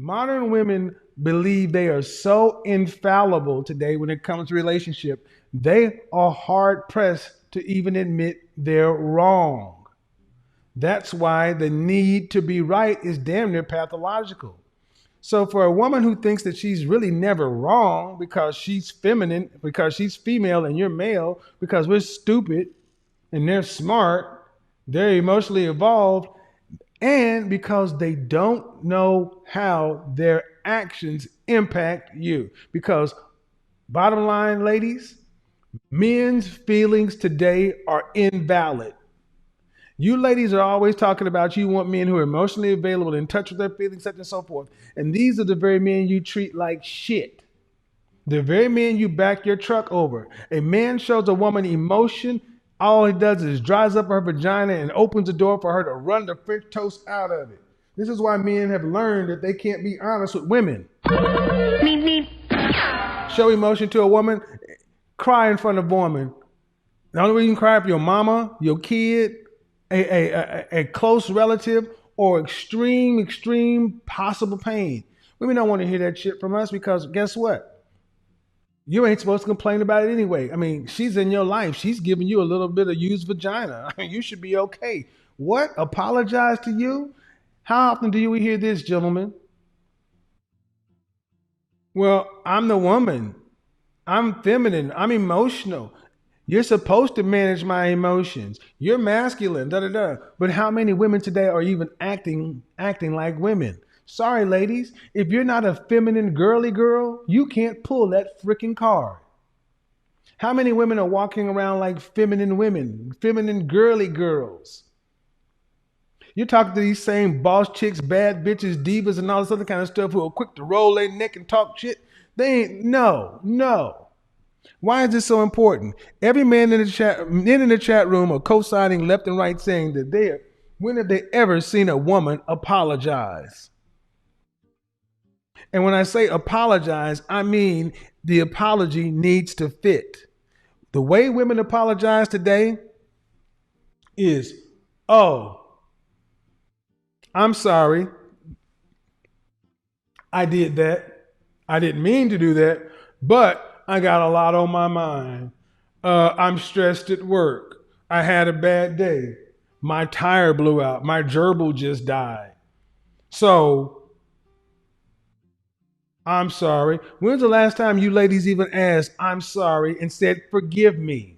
Modern women believe they are so infallible today when it comes to relationship. They are hard pressed to even admit they're wrong. That's why the need to be right is damn near pathological. So for a woman who thinks that she's really never wrong because she's feminine, because she's female and you're male, because we're stupid and they're smart, they're emotionally evolved, and because they don't know how their actions impact you. Because bottom line, ladies, men's feelings today are invalid. You ladies are always talking about you want men who are emotionally available, in touch with their feelings, such and so forth. And these are the very men you treat like shit. The very men you back your truck over. A man shows a woman emotion, all he does is dries up her vagina and opens the door for her to run the French toast out of it. This is why men have learned that they can't be honest with women. Meep, meep. Show emotion to a woman, cry in front of a woman. The only way you can cry for your mama, your kid, a close relative, or extreme possible pain. Women don't want to hear that shit from us because guess what? You ain't supposed to complain about it anyway. I mean, she's in your life. She's giving you a little bit of used vagina. I mean, you should be okay. What? Apologize to you? How often do you hear this, gentlemen? Well, I'm the woman. I'm feminine. I'm emotional. You're supposed to manage my emotions. You're masculine, da da da. But how many women today are even acting like women? Sorry, ladies. If you're not a feminine girly girl, you can't pull that freaking card. How many women are walking around like feminine women, feminine girly girls? You're talking to these same boss chicks, bad bitches, divas, and all this other kind of stuff who are quick to roll their neck and talk shit. They ain't, no, no. Why is this so important? Every man in the chat room are co-signing left and right saying that when have they ever seen a woman apologize? And when I say apologize, I mean the apology needs to fit. The way women apologize today is, oh, I'm sorry. I did that. I didn't mean to do that, but I got a lot on my mind. I'm stressed at work. I had a bad day. My tire blew out. My gerbil just died. So I'm sorry. When's the last time you ladies even asked, I'm sorry, and said, forgive me?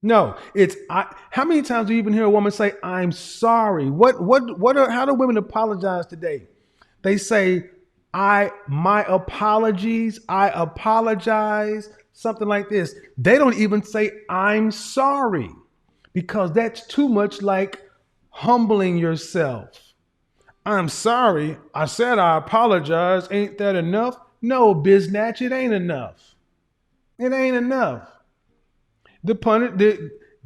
No, it's I. How many times do you even hear a woman say, I'm sorry? How do women apologize today? They say, my apologies, I apologize, something like this. They don't even say, I'm sorry, because that's too much like humbling yourself. I'm sorry. I said I apologize. Ain't that enough? No, biznatch, it ain't enough. It ain't enough.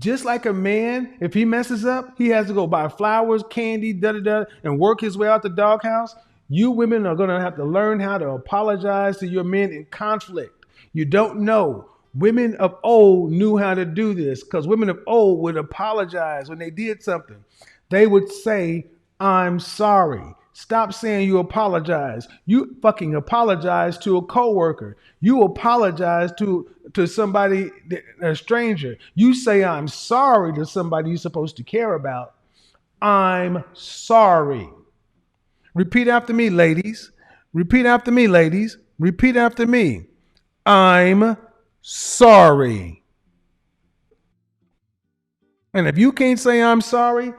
Just like a man, if he messes up, he has to go buy flowers, candy, da da da, and work his way out the doghouse. You women are gonna have to learn how to apologize to your men in conflict. You don't know. Women of old knew how to do this because women of old would apologize when they did something. They would say, I'm sorry. Stop saying you apologize. You fucking apologize to a coworker. You apologize to somebody, a stranger. You say I'm sorry to somebody you're supposed to care about. I'm sorry. Repeat after me, ladies. Repeat after me, ladies. Repeat after me. I'm sorry. And if you can't say I'm sorry,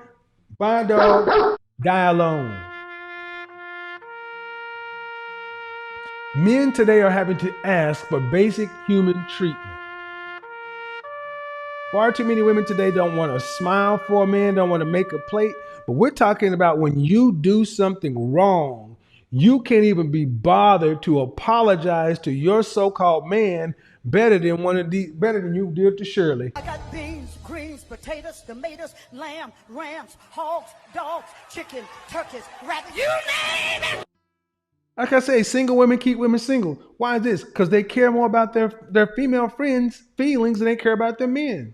bye dog, die alone. Men today are having to ask for basic human treatment. Far too many women today don't want to smile for a man, don't want to make a plate. But we're talking about when you do something wrong, you can't even be bothered to apologize to your so-called man better than you did to Shirley. I got beans, greens, potatoes, tomatoes, lamb, rams, hogs, dogs, chicken, turkeys, rabbits, you name it. Like I say, single women keep women single. Why is this? Because they care more about their female friends' feelings than they care about their men.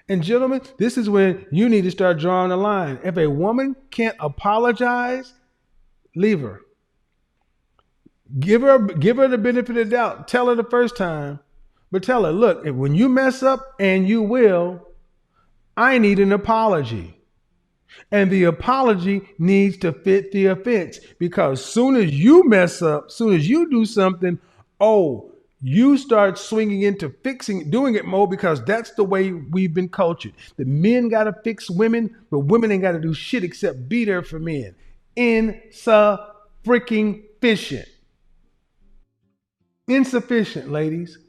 And gentlemen, this is when you need to start drawing the line. If a woman can't apologize leave her. Give her the benefit of the doubt. Tell her the first time, but tell her, look, when you mess up, and you will, I need an apology. And the apology needs to fit the offense, because soon as you mess up, soon as you do something, oh, you start swinging into fixing, doing it more, because that's the way we've been cultured. The men got to fix women, but women ain't got to do shit except be there for men. Insufficient. Insufficient, ladies.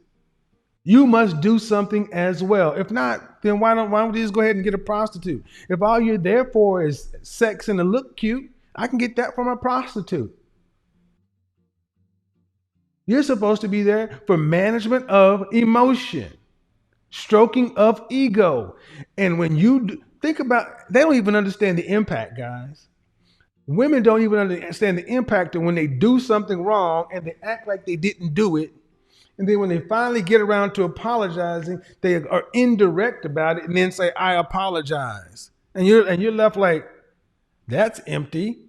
You must do something as well. If not, then why don't you just go ahead and get a prostitute? If all you're there for is sex and to look cute, I can get that from a prostitute. You're supposed to be there for management of emotion, stroking of ego. And when you think about, they don't even understand the impact, guys. Women don't even understand the impact of when they do something wrong and they act like they didn't do it. And then when they finally get around to apologizing, they are indirect about it and then say, I apologize. And you're left like, that's empty.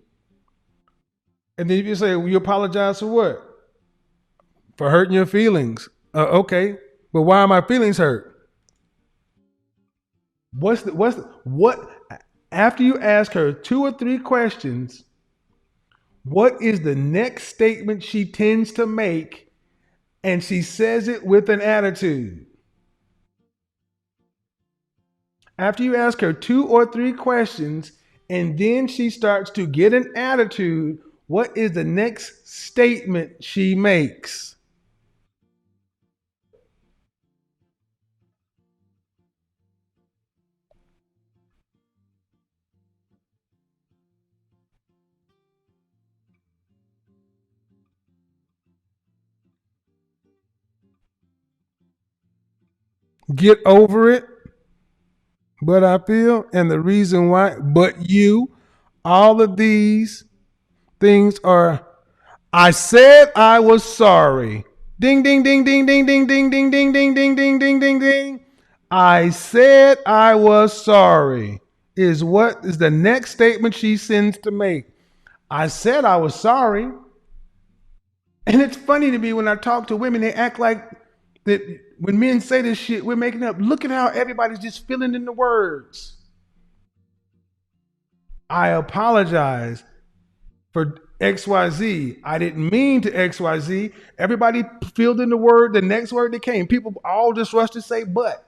And then you say, well, you apologize for what? For hurting your feelings. Okay. But why are my feelings hurt? What after you ask her 2 or 3 questions, what is the next statement she tends to make? And she says it with an attitude. After you ask her 2 or 3 questions, and then she starts to get an attitude, what is the next statement she makes? Get over it. But I feel, and the reason why, but you, all of these things are, I said I was sorry. Ding, ding, ding, ding, ding, ding, ding, ding, ding, ding, ding, ding, ding, ding, ding. I said I was sorry is what is the next statement she sends to make. I said I was sorry. And it's funny to me when I talk to women, they act like that when men say this shit, we're making up. Look at how everybody's just filling in the words. I apologize for XYZ. I didn't mean to XYZ. Everybody filled in the word, the next word that came. People all just rushed to say, but.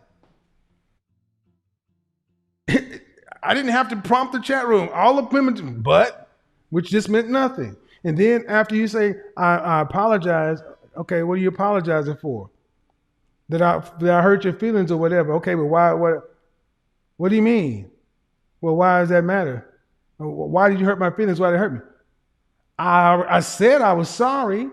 I didn't have to prompt the chat room. All the women, but, which just meant nothing. And then after you say, I apologize, okay, what are you apologizing for? That I hurt your feelings or whatever. Okay, but why? What do you mean? Well, why does that matter? Why did you hurt my feelings? Why did it hurt me? I said I was sorry.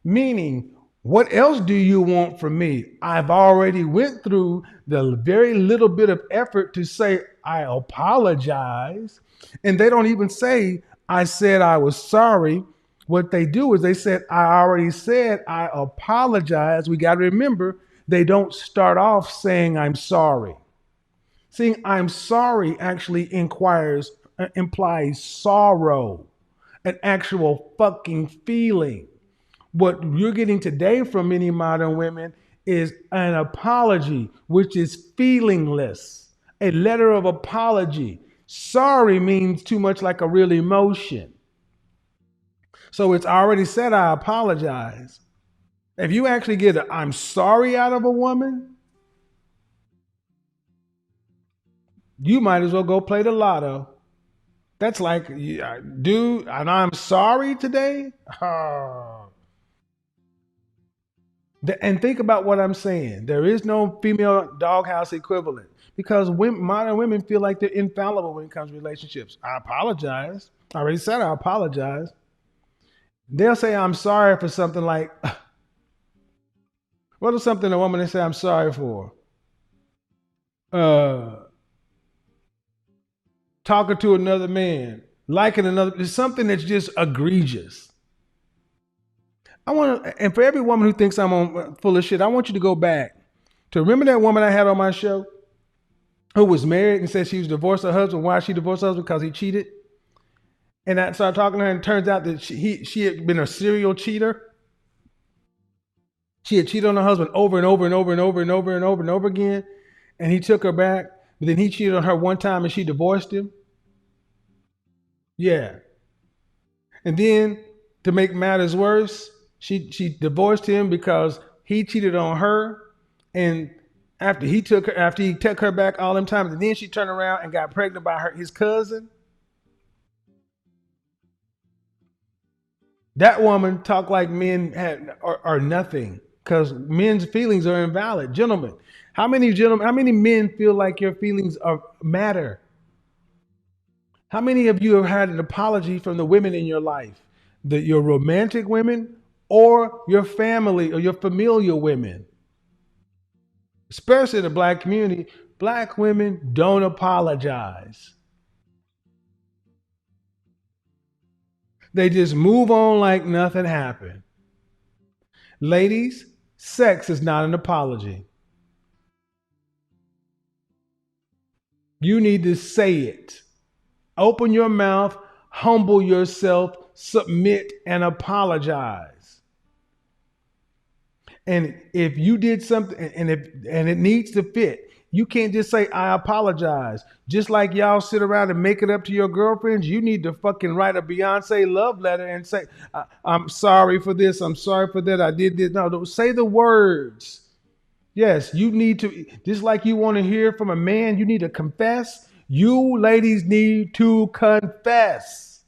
Meaning, what else do you want from me? I've already went through the very little bit of effort to say I apologize. And they don't even say I said I was sorry. What they do is they said, I already said I apologize. We got to remember, they don't start off saying I'm sorry. Saying I'm sorry actually implies sorrow, an actual fucking feeling. What you're getting today from many modern women is an apology, which is feelingless, a letter of apology. Sorry means too much like a real emotion. So it's already said, I apologize. If you actually get a I'm sorry out of a woman, you might as well go play the lotto. That's like, dude, and I'm sorry today. And think about what I'm saying. There is no female doghouse equivalent because modern women feel like they're infallible when it comes to relationships. I apologize. I already said I apologize. They'll say I'm sorry for something like, what is something a woman they say I'm sorry for? Talking to another man, liking another, it's something that's just egregious. I want to, and for every woman who thinks I'm full of shit, I want you to go back to remember that woman I had on my show who was married and said she was divorced her husband. Why she divorced her husband? Because he cheated. And I started talking to her, and it turns out that she had been a serial cheater. She had cheated on her husband over and over and over and over and over and over and over again. And he took her back. But then he cheated on her one time and she divorced him. Yeah. And then to make matters worse, she divorced him because he cheated on her. And after he took her back all them times, and then she turned around and got pregnant by his cousin. That woman talked like are nothing because men's feelings are invalid. Gentlemen, how many men feel like your feelings are matter? How many of you have had an apology from the women in your life? Your romantic women or your family or your familial women? Especially in the black community, black women don't apologize. They just move on like nothing happened. Ladies, sex is not an apology. You need to say it. Open your mouth, humble yourself, submit, and apologize. And if you did something and it needs to fit, you can't just say I apologize. Just like y'all sit around and make it up to your girlfriends, you need to fucking write a Beyonce love letter and say I'm sorry for this, I'm sorry for that, I did this. No, don't say the words. Yes, you need to, just like you want to hear from a man, you need to confess. You ladies need to confess.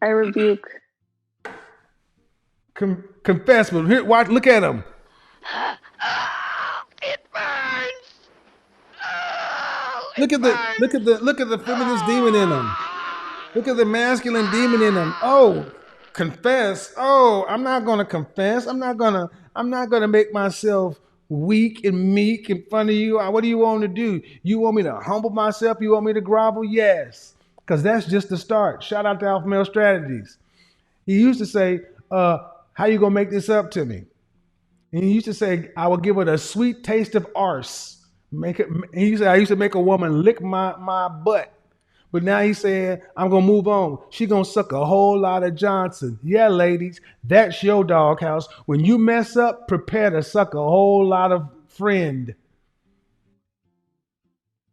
I rebuke. Confess, but here, watch, look at them. It burns. Oh, Look it at the burns. look at the feminist demon in them. Look at the masculine demon in them. Oh, confess. Oh, I'm not gonna confess. I'm not gonna make myself weak and meek in front of you. What do you want to do? You want me to humble myself? You want me to grovel? Yes. Because that's just the start. Shout out to Alpha Male Strategies. He used to say, how you gonna make this up to me? And he used to say, I will give it a sweet taste of arse. Make it. I used to make a woman lick my butt. But now he's saying, I'm gonna move on. She gonna suck a whole lot of Johnson. Yeah, ladies, that's your doghouse. When you mess up, prepare to suck a whole lot of friend.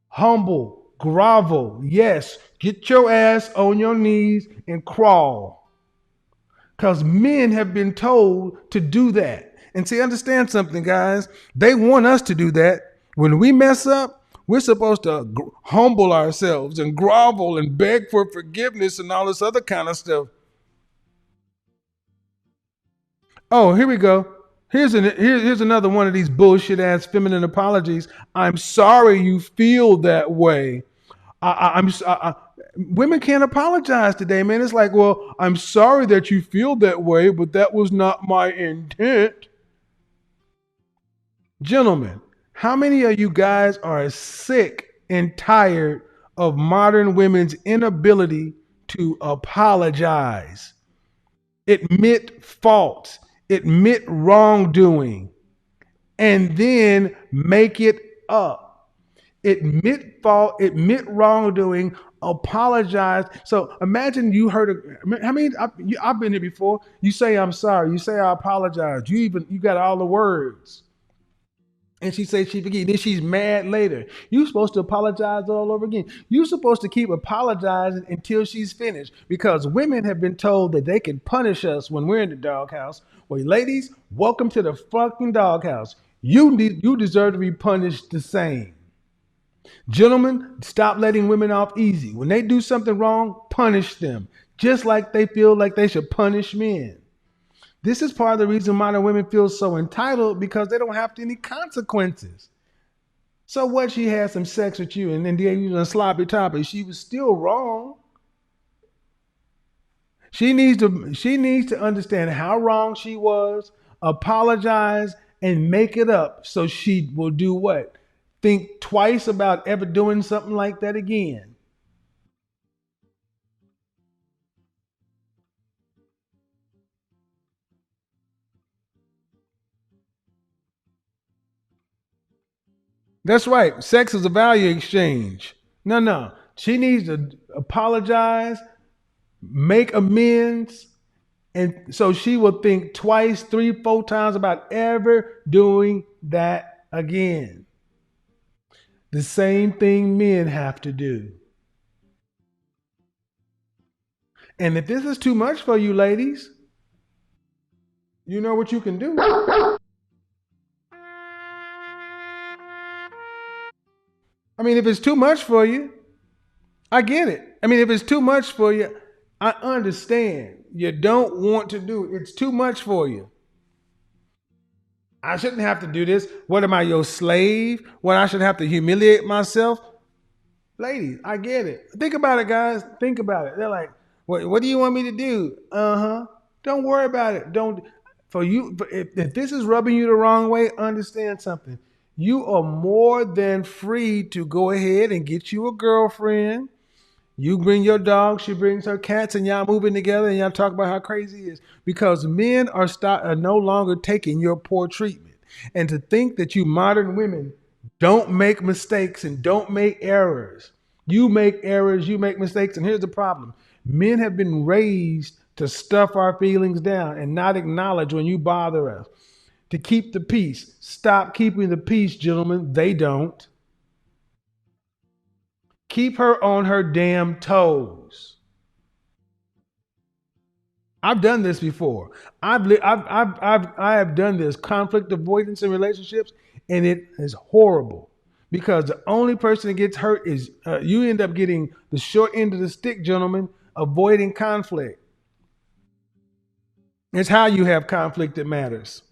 Humble, grovel. Yes, get your ass on your knees and crawl. Because men have been told to do that. And see, understand something, guys. They want us to do that. When we mess up, we're supposed to humble ourselves and grovel and beg for forgiveness and all this other kind of stuff. Oh, here we go. Here's another one of these bullshit ass feminine apologies. I'm sorry you feel that way. Women can't apologize today, man. It's like, well, I'm sorry that you feel that way, but that was not my intent. Gentlemen, how many of you guys are sick and tired of modern women's inability to apologize, admit fault, admit wrongdoing, and then make it up? Admit fault, admit wrongdoing, apologize. So imagine you heard how many I've been here before. You say I'm sorry, you say I apologize. You got all the words. And she says she forget. Then she's mad later. You're supposed to apologize all over again. You're supposed to keep apologizing until she's finished because women have been told that they can punish us when we're in the doghouse. Well, ladies, welcome to the fucking doghouse. You deserve to be punished the same. Gentlemen, stop letting women off easy. When they do something wrong, punish them, just like they feel like they should punish men. This is part of the reason modern women feel so entitled because they don't have any consequences. So what? She had some sex with you and then you was a sloppy topic. She was still wrong. She needs to understand how wrong she was, apologize, and make it up so she will do what? Think twice about ever doing something like that again. That's right. Sex is a value exchange. No. She needs to apologize, make amends, and so she will think twice, three, four times about ever doing that again. The same thing men have to do. And if this is too much for you ladies, you know what you can do. I mean, if it's too much for you, I get it. I mean, if it's too much for you, I understand. You don't want to do it. It's too much for you. I shouldn't have to do this. What am I, your slave? What, I should have to humiliate myself? Ladies, I get it. Think about it, guys. Think about it. They're like, what do you want me to do? Uh-huh. Don't worry about it. Don't for you if this is rubbing you the wrong way, understand something. You are more than free to go ahead and get you a girlfriend. You bring your dog, she brings her cats, and y'all moving together and y'all talk about how crazy it is. Because men are no longer taking your poor treatment. And to think that you modern women don't make mistakes and don't make errors. You make errors, you make mistakes, and here's the problem. Men have been raised to stuff our feelings down and not acknowledge when you bother us. To keep the peace. Stop keeping the peace, gentlemen. They don't. Keep her on her damn toes. I've done this before. I have done this conflict avoidance in relationships, and it is horrible because the only person that gets hurt is you end up getting the short end of the stick, gentlemen. Avoiding conflict. It's how you have conflict that matters.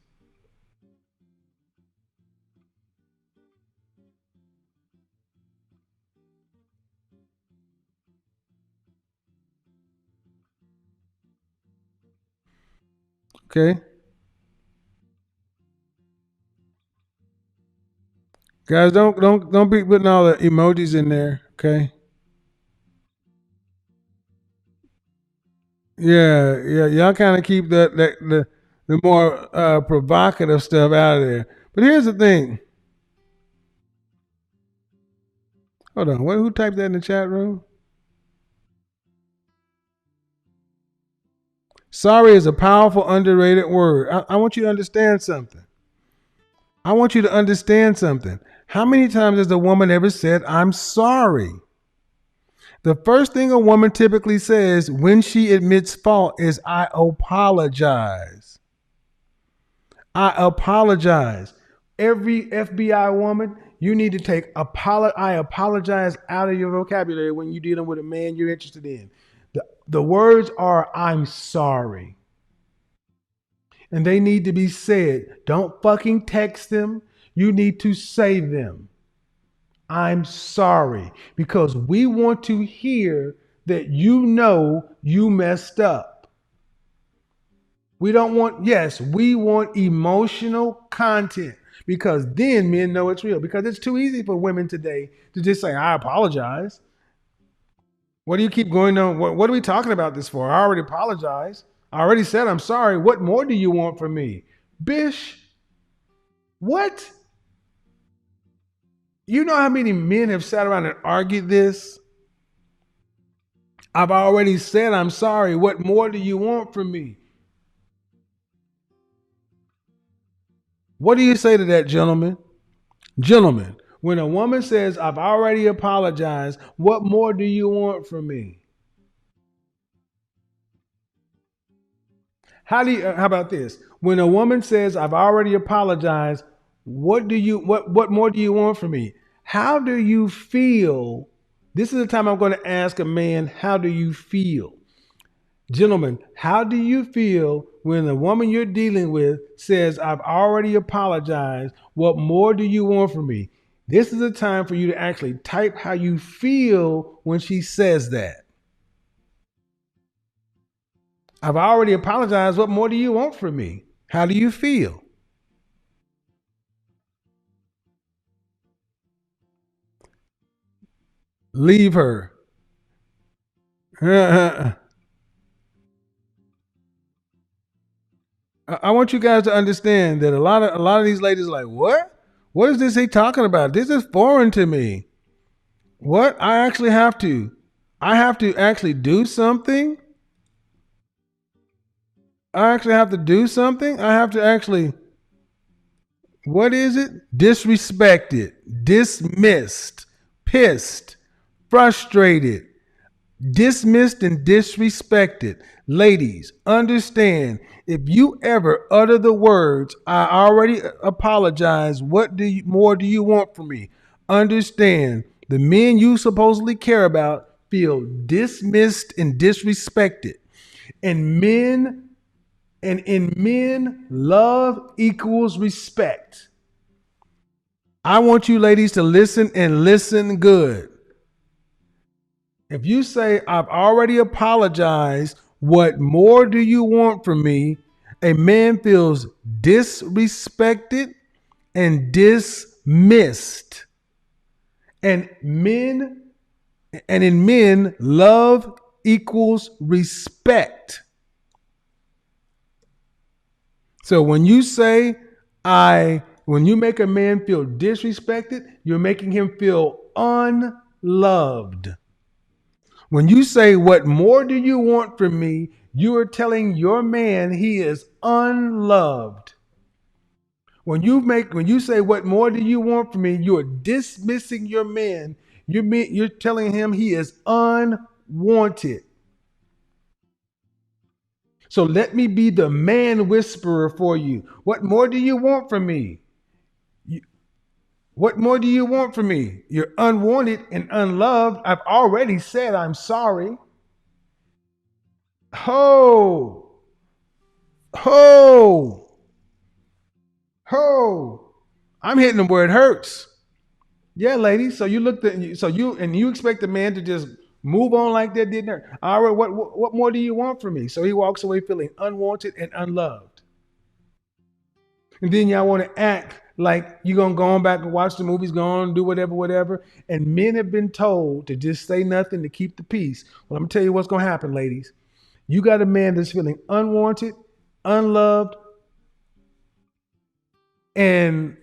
Okay, guys, don't be putting all the emojis in there. Okay. Yeah, yeah, y'all kind of keep the more provocative stuff out of there. But here's the thing. Hold on. Who typed that in the chat room? Sorry is a powerful, underrated word. I want you to understand something. I want you to understand something. How many times has a woman ever said, I'm sorry? The first thing a woman typically says when she admits fault is, I apologize. I apologize. Every FBI woman, you need to take I apologize out of your vocabulary when you're dealing with a man you're interested in. The words are, I'm sorry. And they need to be said. Don't fucking text them. You need to say them. I'm sorry. Because we want to hear that you know you messed up. We don't want, yes, we want emotional content because then men know it's real. Because it's too easy for women today to just say, I apologize. What do you keep going on? What are we talking about this for? I already apologized. I already said I'm sorry. What more do you want from me? Bish, what? You know how many men have sat around and argued this? I've already said I'm sorry. What more do you want from me? What do you say to that, gentleman? Gentlemen, when a woman says, I've already apologized, what more do you want from me? How about this? When a woman says, I've already apologized, what more do you want from me? How do you feel? This is the time I'm going to ask a man, how do you feel? Gentlemen, how do you feel when the woman you're dealing with says, I've already apologized? What more do you want from me? This is a time for you to actually type how you feel when she says that. I've already apologized. What more do you want from me? How do you feel? Leave her. I want you guys to understand that a lot of these ladies are like, what? What is this he talking about? This is foreign to me. What? I actually have to. I have to actually do something. I actually have to do something. I have to actually, what is it? Disrespected, dismissed, pissed, frustrated, dismissed, and disrespected. Ladies, understand, if you ever utter the words, I already apologize, what more do you want from me? Understand, the men you supposedly care about feel dismissed and disrespected. And in men, love equals respect. I want you ladies to listen and listen good. If you say, I've already apologized, what more do you want from me? A man feels disrespected and dismissed. And in men, love equals respect. So when you make a man feel disrespected, you're making him feel unloved. When you say, what more do you want from me? You are telling your man he is unloved. When you say, what more do you want from me? You're dismissing your man. You're telling him he is unwanted. So let me be the man whisperer for you. What more do you want from me? What more do you want from me? You're unwanted and unloved. I've already said I'm sorry. Ho, ho, ho. I'm hitting them where it hurts. Yeah, ladies. So you expect the man to just move on like that, didn't hurt. All right, what more do you want from me? So he walks away feeling unwanted and unloved. And then y'all want to act like you're gonna go on back and watch the movies, go on and do whatever. And men have been told to just say nothing to keep the peace. Well, I'm gonna tell you what's gonna happen, ladies. You got a man that's feeling unwanted, unloved, and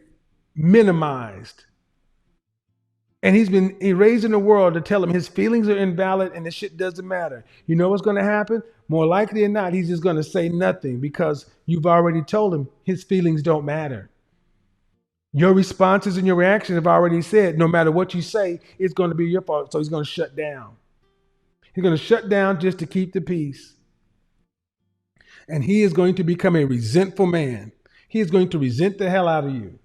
minimized. And he's been raised in the world to tell him his feelings are invalid and the shit doesn't matter. You know what's going to happen? More likely than not, he's just going to say nothing because you've already told him his feelings don't matter. Your responses and your reactions have already said no matter what you say, it's going to be your fault. So he's going to shut down. He's going to shut down just to keep the peace. And he is going to become a resentful man. He is going to resent the hell out of you.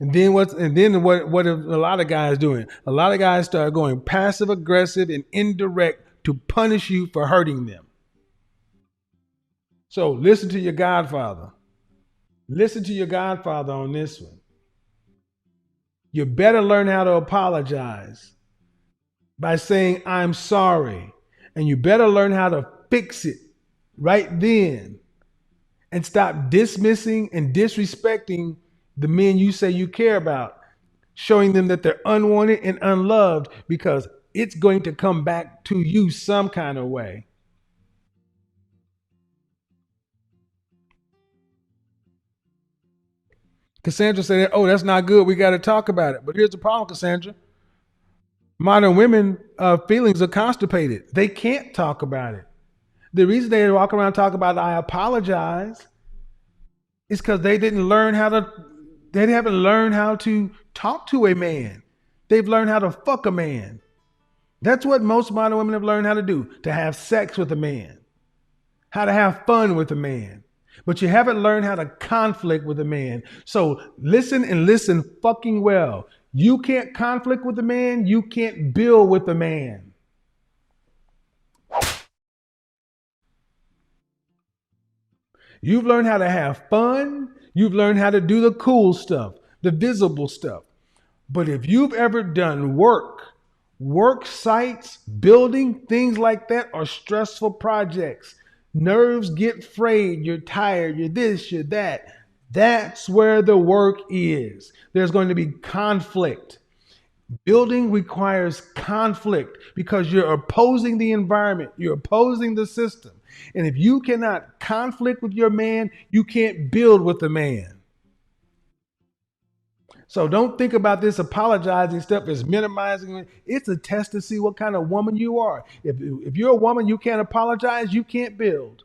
And then what are a lot of guys doing? A lot of guys start going passive aggressive and indirect to punish you for hurting them. So listen to your godfather. Listen to your godfather on this one. You better learn how to apologize by saying, I'm sorry. And you better learn how to fix it right then and stop dismissing and disrespecting the men you say you care about, showing them that they're unwanted and unloved because it's going to come back to you some kind of way. Cassandra said, oh, that's not good. We got to talk about it. But here's the problem, Cassandra. Modern women feelings are constipated. They can't talk about it. The reason they walk around and talk about I apologize is because they haven't learned how to talk to a man. They've learned how to fuck a man. That's what most modern women have learned how to do, to have sex with a man, how to have fun with a man. But you haven't learned how to conflict with a man. So listen and listen fucking well. You can't conflict with a man. You can't build with a man. You've learned how to have fun. You've learned how to do the cool stuff, the visible stuff. But if you've ever done work sites, building, things like that are stressful projects. Nerves get frayed. You're tired. You're this, you're that. That's where the work is. There's going to be conflict. Building requires conflict because you're opposing the environment. You're opposing the system. And if you cannot conflict with your man, you can't build with the man. So don't think about this apologizing stuff as minimizing it. It's a test to see what kind of woman you are. If you're a woman, you can't apologize, you can't build.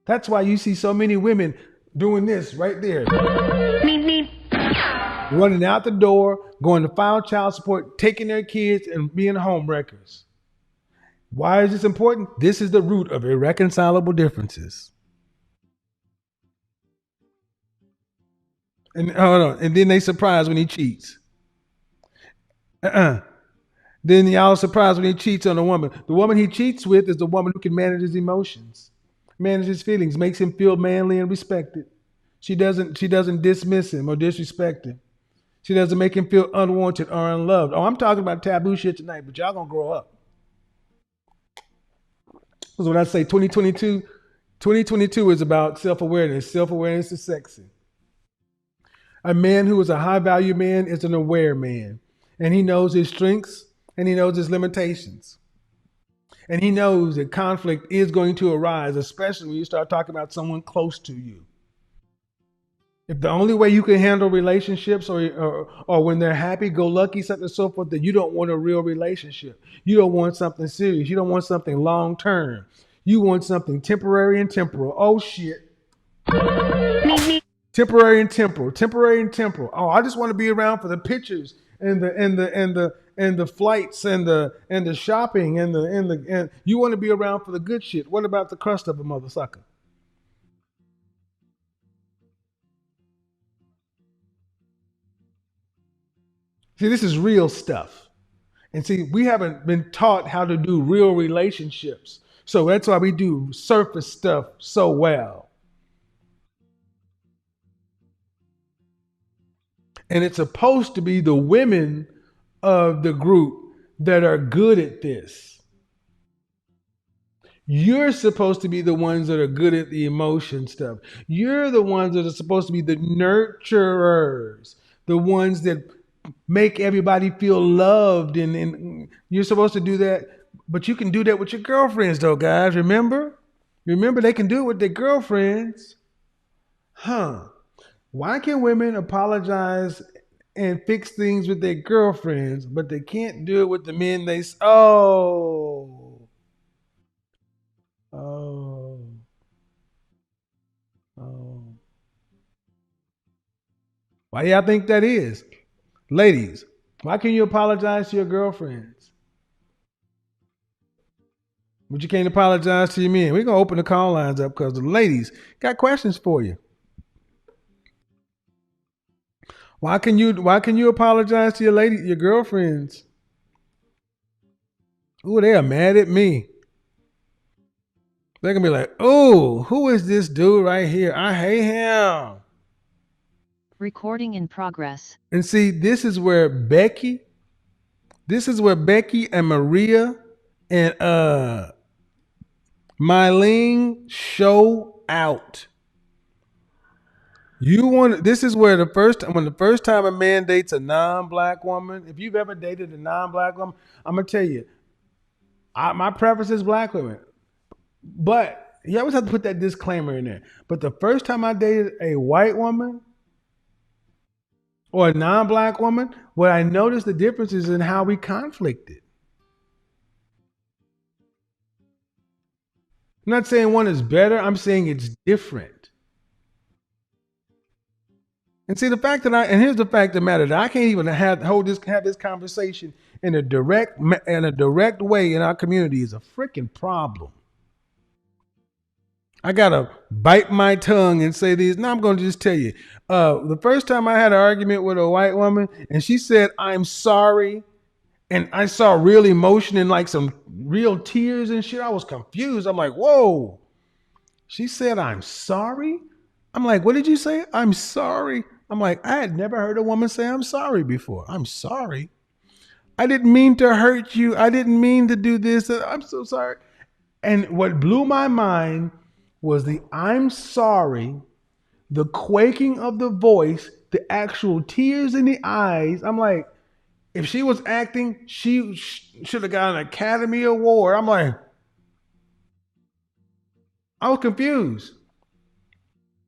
That's why you see so many women doing this right there. Running out the door, going to file child support, taking their kids, and being home wreckers. Why is this important? This is the root of irreconcilable differences. And hold on, and then they surprised when he cheats. Uh-uh. Then y'all surprised when he cheats on a woman. The woman he cheats with is the woman who can manage his emotions, manage his feelings, makes him feel manly and respected. She doesn't dismiss him or disrespect him. She doesn't make him feel unwanted or unloved. Oh, I'm talking about taboo shit tonight, but y'all gonna grow up. Because when I say 2022 is about self-awareness. Self-awareness is sexy. A man who is a high-value man is an aware man. And he knows his strengths and he knows his limitations. And he knows that conflict is going to arise, especially when you start talking about someone close to you. If the only way you can handle relationships or when they're happy, go lucky, something and so forth, that you don't want a real relationship. You don't want something serious. You don't want something long term. You want something temporary and temporal. Oh shit. Temporary and temporal. Temporary and temporal. Oh, I just want to be around for the pictures and the flights and the shopping and you want to be around for the good shit. What about the crust of a mother sucker? See, this is real stuff. And see, we haven't been taught how to do real relationships. So that's why we do surface stuff so well. And it's supposed to be the women of the group that are good at this. You're supposed to be the ones that are good at the emotion stuff. You're the ones that are supposed to be the nurturers, the ones that make everybody feel loved. And you're supposed to do that. But you can do that with your girlfriends, though, guys. Remember? Remember, they can do it with their girlfriends. Huh. Why can women apologize and fix things with their girlfriends, but they can't do it with the men they... Oh. Oh. Oh. Why y'all think that is? Ladies, why can't you apologize to your girlfriends? But you can't apologize to your men. We're going to open the call lines up because the ladies got questions for you. Why can you apologize to your girlfriends? Ooh, they are mad at me. They're gonna be like, oh, who is this dude right here? I hate him. Recording in progress. And see, this is where Becky and Maria and Mylene show out. This is where when the first time a man dates a non-black woman, if you've ever dated a non-black woman, I'm gonna tell you, my preference is black women. But you always have to put that disclaimer in there. But the first time I dated a white woman or a non-black woman, what I noticed the difference is in how we conflicted. I'm not saying one is better. I'm saying it's different. And see, here's the fact of the matter, that I can't even have this conversation in a direct way in our community is a freaking problem. I gotta bite my tongue and say these. Now I'm gonna just tell you. The first time I had an argument with a white woman, and she said, "I'm sorry," and I saw real emotion and like some real tears and shit. I was confused. I'm like, "Whoa!" She said, "I'm sorry." I'm like, "What did you say?" "I'm sorry." I'm like, I had never heard a woman say "I'm sorry" before. "I'm sorry. I didn't mean to hurt you. I didn't mean to do this. I'm so sorry." And what blew my mind was the "I'm sorry," the quaking of the voice, the actual tears in the eyes. I'm like, if she was acting, she should have got an Academy Award. I'm like, I was confused.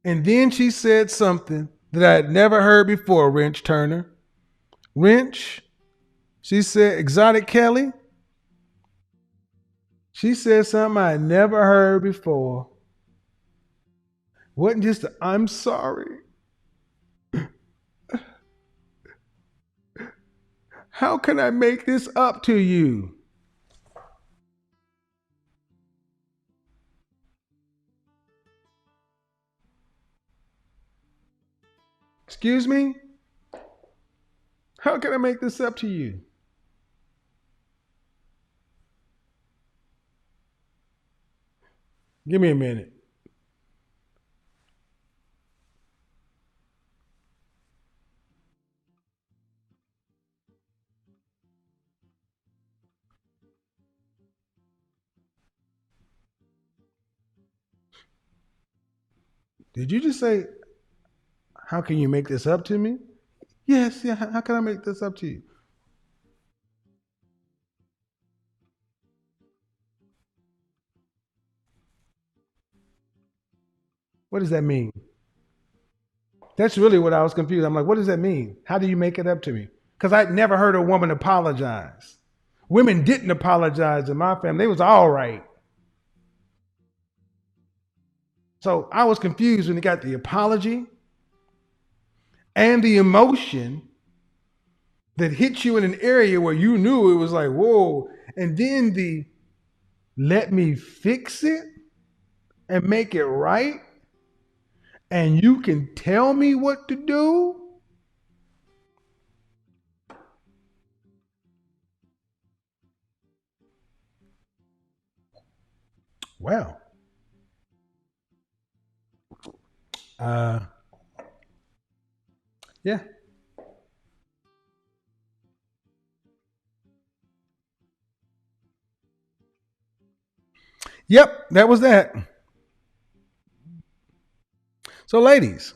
And then she said something that I had never heard before, Wrench Turner. Wrench, she said, Exotic Kelly, she said something I had never heard before. Wasn't just a, I'm sorry. How can I make this up to you? Excuse me? How can I make this up to you? Give me a minute. Did you just say, how can you make this up to me? Yes, yeah, how can I make this up to you? What does that mean? That's really what I was confused. I'm like, what does that mean? How do you make it up to me? Because I'd never heard a woman apologize. Women didn't apologize in my family. They was all right. So I was confused when he got the apology and the emotion that hit you in an area where you knew it was like, whoa. And then the let me fix it and make it right. And you can tell me what to do. Well, uh, yeah. Yep, that was that. So, ladies,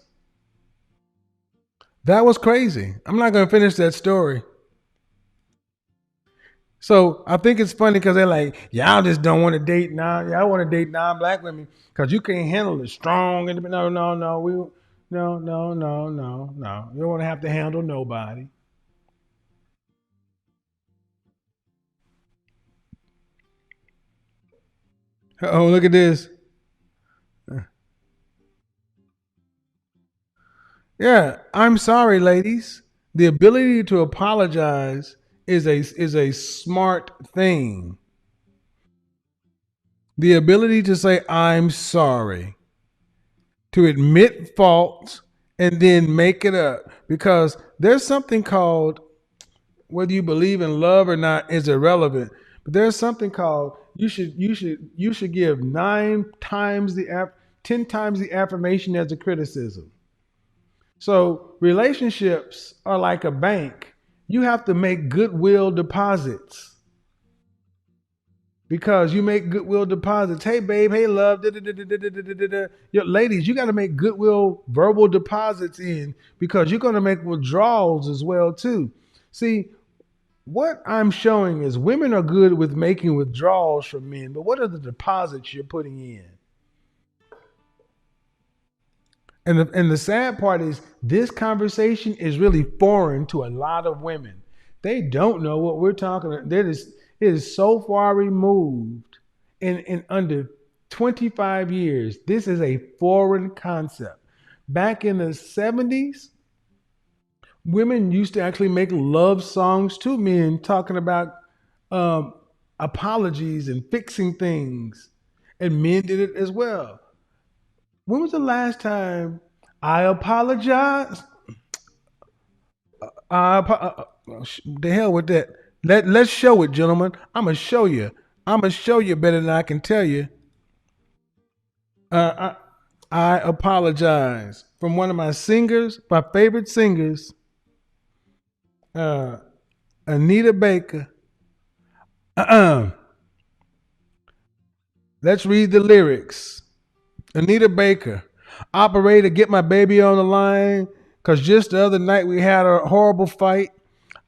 that was crazy. I'm not going to finish that story. So I think it's funny because they're like, y'all just don't want to date now. Y'all want to date non-black women because you can't handle the strong. No, no, no. No, no, no, no, no. You don't want to have to handle nobody. Oh, look at this. Yeah, I'm sorry, ladies. The ability to apologize is a smart thing. The ability to say I'm sorry, to admit fault, and then make it up. Because there's something called, whether you believe in love or not is irrelevant. But there's something called you should give 9 times the 10 times the affirmation as a criticism. So relationships are like a bank. You have to make goodwill deposits because you make goodwill deposits. Hey, babe. Hey, love. Da, da, da, da, da, da, da, da, da. Ladies, you got to make goodwill verbal deposits in because you're going to make withdrawals as well too. See, what I'm showing is women are good with making withdrawals from men, but what are the deposits you're putting in? And the sad part is this conversation is really foreign to a lot of women. They don't know what we're talking about. It is so far removed in under 25 years. This is a foreign concept. Back in the 70s, women used to actually make love songs to men talking about um, apologies and fixing things. And men did it as well. When was the last time I apologize? The hell with that. Let's show it, gentlemen. I'm gonna show you. I'm gonna show you better than I can tell you. Uh, I apologize from one of my singers, my favorite singers, uh, Anita Baker. Uh-uh. Let's read the lyrics. Anita Baker, operator, get my baby on the line. Cause just the other night we had a horrible fight.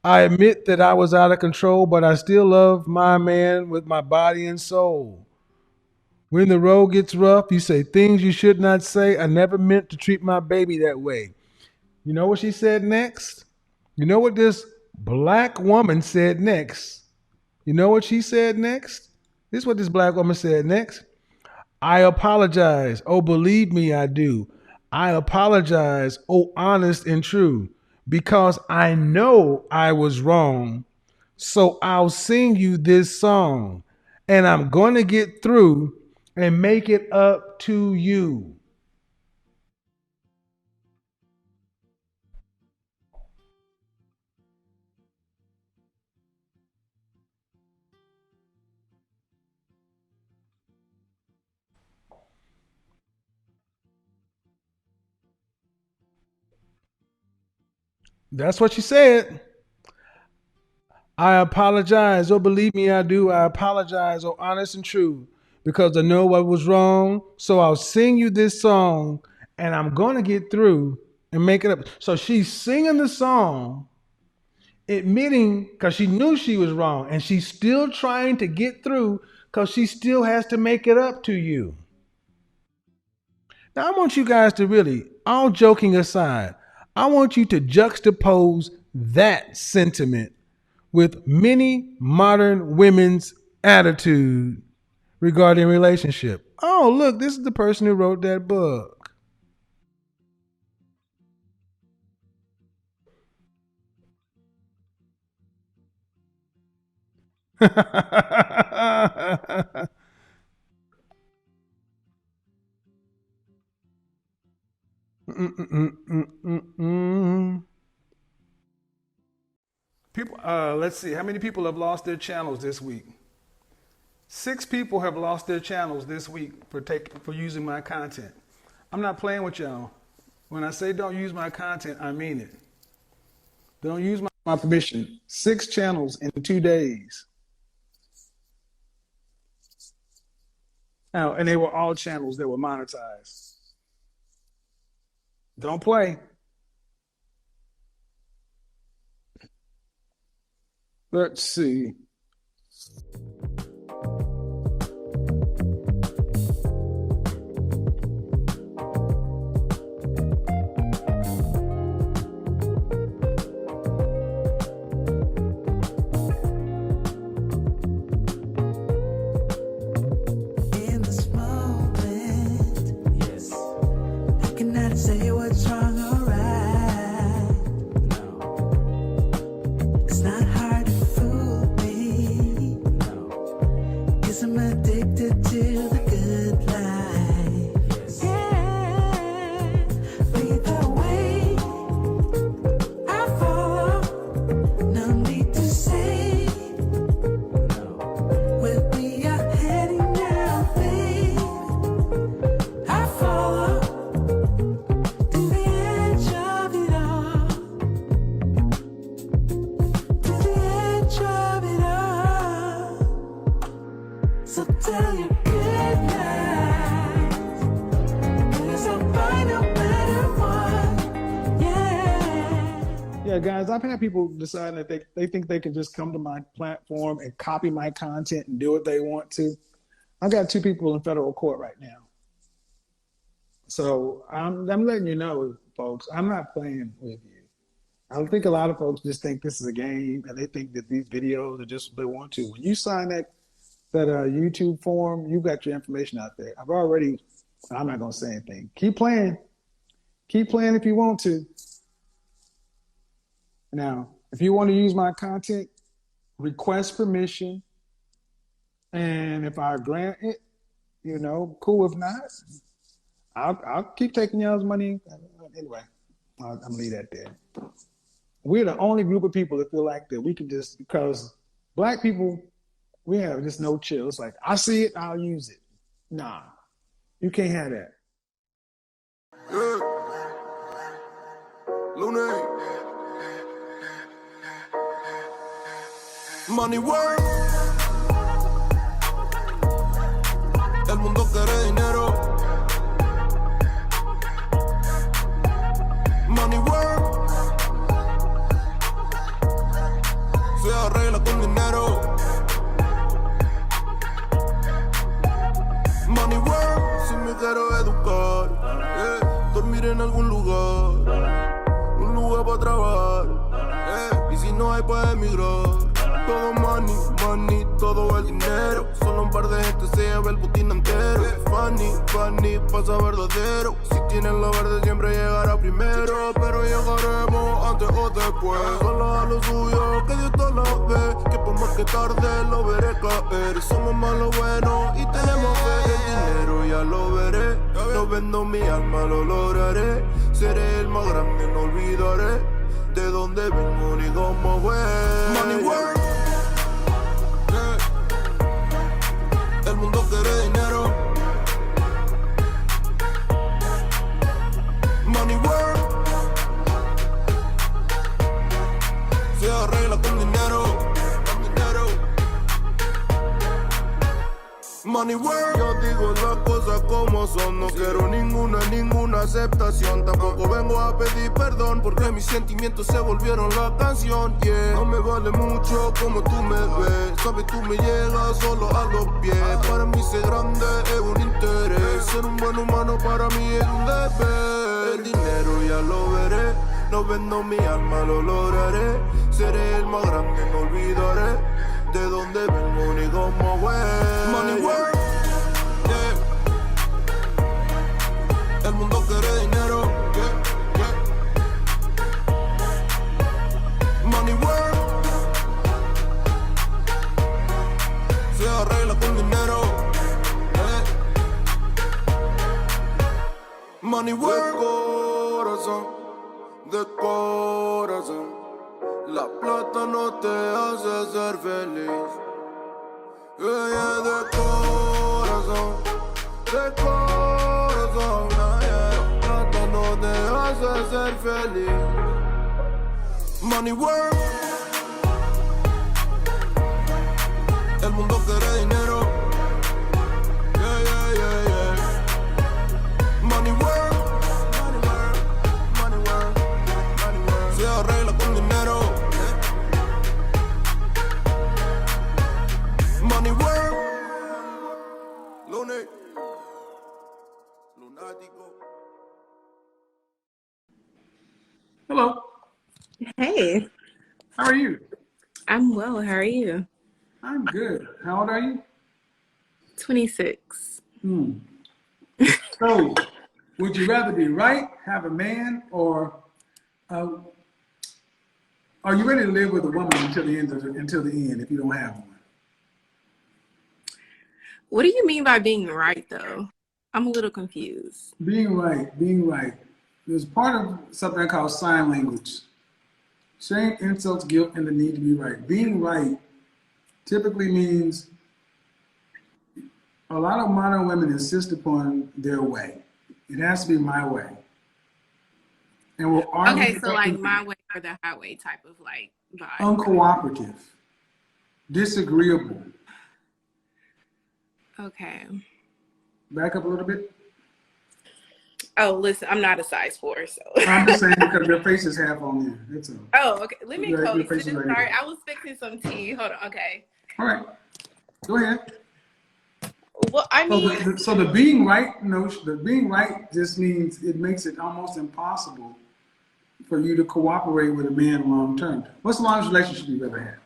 I admit that I was out of control, but I still love my man with my body and soul. When the road gets rough, you say things you should not say. I never meant to treat my baby that way. You know what she said next? You know what this black woman said next? You know what she said next? This is what this black woman said next. I apologize. Oh, believe me, I do. I apologize. Oh, honest and true. Because I know I was wrong. So I'll sing you this song. And I'm going to get through and make it up to you. That's what she said. I apologize. Oh, believe me, I do. I apologize. Oh, honest and true. Because I know what was wrong. So I'll sing you this song and I'm going to get through and make it up. So she's singing the song, admitting because she knew she was wrong and she's still trying to get through because she still has to make it up to you. Now, I want you guys to really, all joking aside, I want you to juxtapose that sentiment with many modern women's attitude regarding relationship. Oh, look, this is the person who wrote that book. People, let's see, how many people have lost their channels this week? 6 people have lost their channels this week for using my content. I'm not playing with y'all. When I say don't use my content, I mean it. Don't use my permission. 6 channels in 2 days. Now, and they were all channels that were monetized. Don't play. Let's see. In this moment, yes, I cannot say what's wrong or right. No, it's not hard to fool me. No, 'cause I'm addicted to the good life. Yes. Yeah, lead the way, I follow. No need to say where we are heading now, babe. I follow to the edge of it all, to the edge of it all. So tell your good night, 'cause I'll find no better one. Yeah. Yeah, guys, I've had people decide that they think they can just come to my platform and copy my content and do what they want to. I've got 2 people in federal court right now. So I'm letting you know, folks, I'm not playing with you. I think a lot of folks just think this is a game and they think that these videos are just what they want to. When you sign that YouTube form, you've got your information out there. I'm not going to say anything. Keep playing. Keep playing if you want to. Now, if you want to use my content, request permission. And if I grant it, cool. If not, I'll keep taking y'all's money. Anyway, I'm going to leave that there. We're the only group of people that feel like that we can just, because black people, we have just no chill. It's like, I see it, I'll use it. Nah, you can't have that. Yeah. Luna. Money work. El mundo quiere dinero. Money work. Se arregla con dinero. Money work. Si me quiero educar, dormir en algún lugar. madruga para trabajar. Y si no hay, pues emigrar. Todo money, money, todo el dinero. Solo un par de gente se lleva el botín entero. Funny, funny, pasa verdadero. Si tienen lo verde siempre llegará primero. Pero llegaremos antes o después. Solo a lo suyo, que Dios te lo ve. Que por más que tarde lo veré caer. Somos malos buenos y tenemos fe. El dinero ya lo veré. No vendo mi alma, lo lograré. Seré el más grande, no olvidaré de dónde vengo ni cómo fue. Money work. El mundo quiere dinero. Money work. Se arregla con dinero. Con dinero. Money work. Yo digo las cosas como son. No quiero ninguna aceptación. Tampoco vengo a pedir perdón porque mis sentimientos se volvieron la canción. Yeah. No me vale mucho como tú me ves. Sabes, tú me llegas solo a los pies. Para mí ser grande es un interés. Ser un buen humano para mí es un deber. El dinero ya lo veré. No vendo mi alma, lo lograré. Seré el más grande, no olvidaré de dónde vengo ni cómo fue. Money work. Yeah. El mundo quiere dinero. Yeah. Yeah. Money work. Se arregla con dinero. Yeah. Money work. De corazón. La plata no te hace ser feliz. Yeah, de corazón. De corazón. Yeah. La plata no te hace ser feliz. Money work. El mundo quiere dinero. Yeah, yeah, yeah, yeah. Money work. Money work. Money work. Money work. Se arregla con dinero. Money work. Lunático. Hello. Hey, How are you? I'm well. How are you? I'm good. How old are you? 26. So, would you rather be right, have a man, or are you ready to live with a woman until the end if you don't have one? What do you mean by being right, though? I'm a little confused. Being right. There's part of something called sign language. Shame, insults, guilt, and the need to be right. Being right typically means a lot of modern women insist upon their way. It has to be my way. And we'll argue. Okay, so like my way or the highway type of like vibe. Uncooperative, disagreeable. Okay. Back up a little bit. Oh, listen, I'm not a size 4, so. I'm just saying because your face is half on there. That's all. Oh, okay. Let me Your go. face is right Sorry, here. I was fixing some tea. Hold on. Okay. All right. Go ahead. Well, I mean, So the being right notion, the being right just means it makes it almost impossible for you to cooperate with a man long term. What's the longest relationship you've ever had?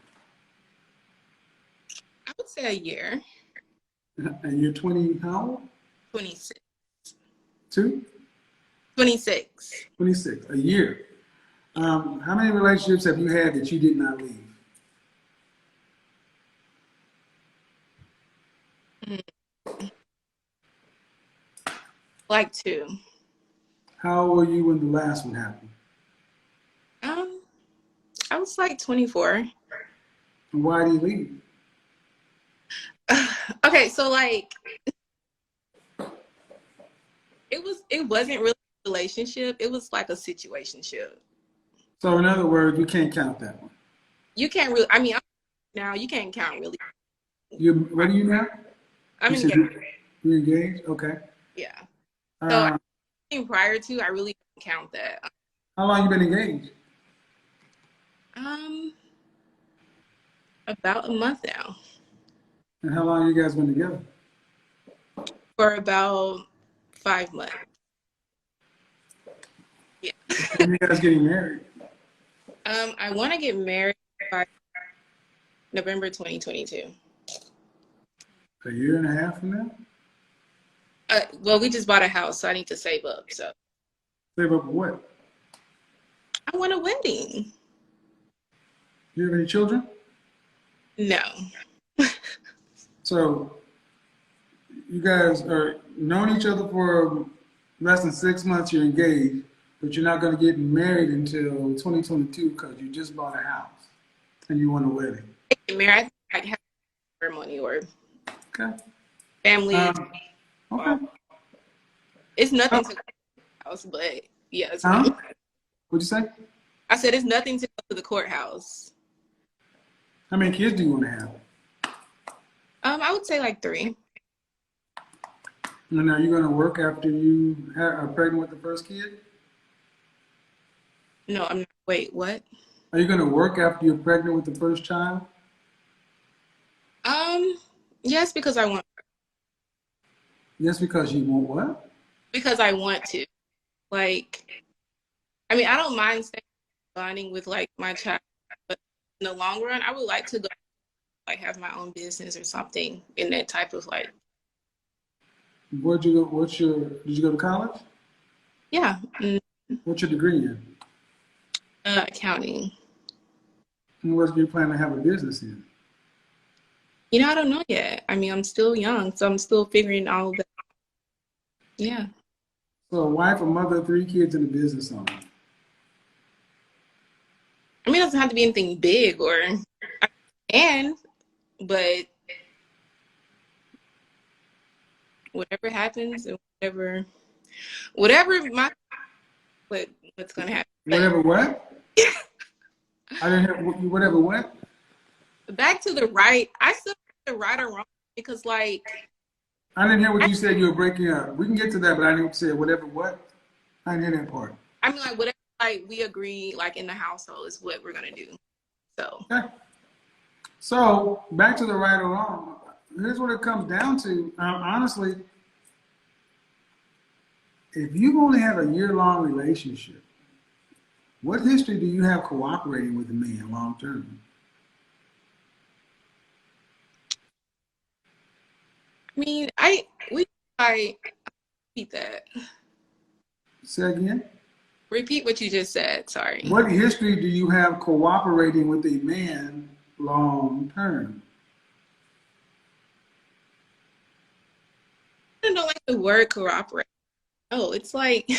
I would say a year. And you're 20, how old? 26. 2? 26. 26, a year. How many relationships have you had that you did not leave? Like 2. How old were you when the last one happened? I was like 24. And why did you leave? Okay, so like it wasn't really a relationship. It was like a situationship. So in other words, you can't count that one. You can't really. I mean, now you can't count really. What are you now? I'm You said engaged. You're engaged? Okay. Yeah. So Uh, I think prior to, I really don't count that. how long you been engaged? About a month now. And how long you guys been together? For about 5 months. Yeah. When you guys getting married? I want to get married by November 2022. A year and a half from now? Well, we just bought a house, so I need to save up. So Save up for what? I want a wedding. Do you have any children? No. So you guys are known each other for less than 6 months, you're engaged, but you're not going to get married until 2022 because you just bought a house and you want a wedding. Get married, I have a ceremony or Okay. family. Okay. It's nothing to go to the house, but yeah, it's Huh? fine. What'd you say? I said it's nothing to go to the courthouse. How many kids do you want to have? I would say like 3. And are you going to work after you are pregnant with the first kid? No, I'm not. Wait, what? Are you going to work after you're pregnant with the first child? Yes, because I want. Yes, because you want what? Because I want to. Like, I mean, I don't mind staying bonding with like my child, but in the long run, I would like to go like have my own business or something in that type of like. Where'd you go? Did you go to college? Yeah, What's your degree in? accounting. And what do you plan to have a business in? You know, I don't know yet. I mean, I'm still young, so I'm still figuring all of that. Yeah. So a wife, a mother, 3 kids, and a business owner. I mean, it doesn't have to be anything big or, but whatever happens and whatever what's gonna happen. Whatever what? I didn't hear whatever what? Back to the right. I still the right or wrong because like I didn't hear what you said. You were breaking up. We can get to that, but I didn't say whatever what. I didn't hear that part. I mean like whatever like we agree like in the household is what we're gonna do. So Okay. So back to the right or wrong. Here's what it comes down to. Honestly, if you only have a year-long relationship, what history do you have cooperating with a man long term? I mean repeat that. Say again? Repeat what you just said. Sorry. What history do you have cooperating with a man long term? I don't like the word cooperate. Oh, it's like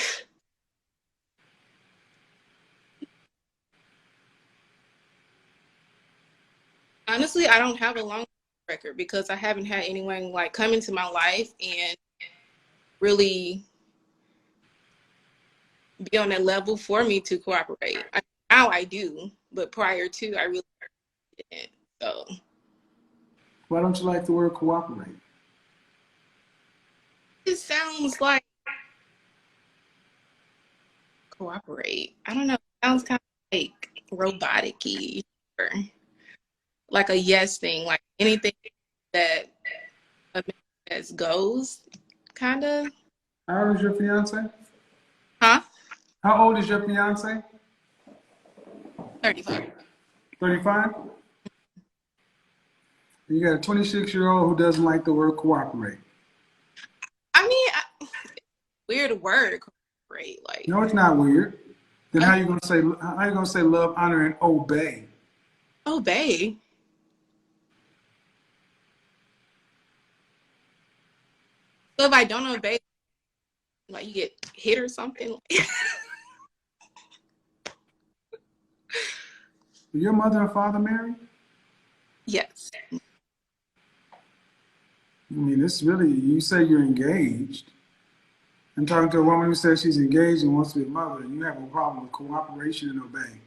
honestly, I don't have a long record because I haven't had anyone like come into my life and really be on that level for me to cooperate. Now I do, but prior to, I really didn't. So Why don't you like the word cooperate? it sounds like cooperate. I don't know. It sounds kind of like robotic-y or like a yes thing, like anything that a man says goes, kind of. How old is your fiance? Huh? How old is your fiance? 35. 35? You got a 26-year-old who doesn't like the word cooperate. I mean, weird word, cooperate. Like, No, it's not weird. Then how you gonna say love, honor, and obey? obey. So if I don't obey, like you get hit or something. Are your mother and father married? Yes. I mean, it's really, you say you're engaged. I'm talking to a woman who says she's engaged and wants to be a mother, and you have a problem with cooperation and obeying.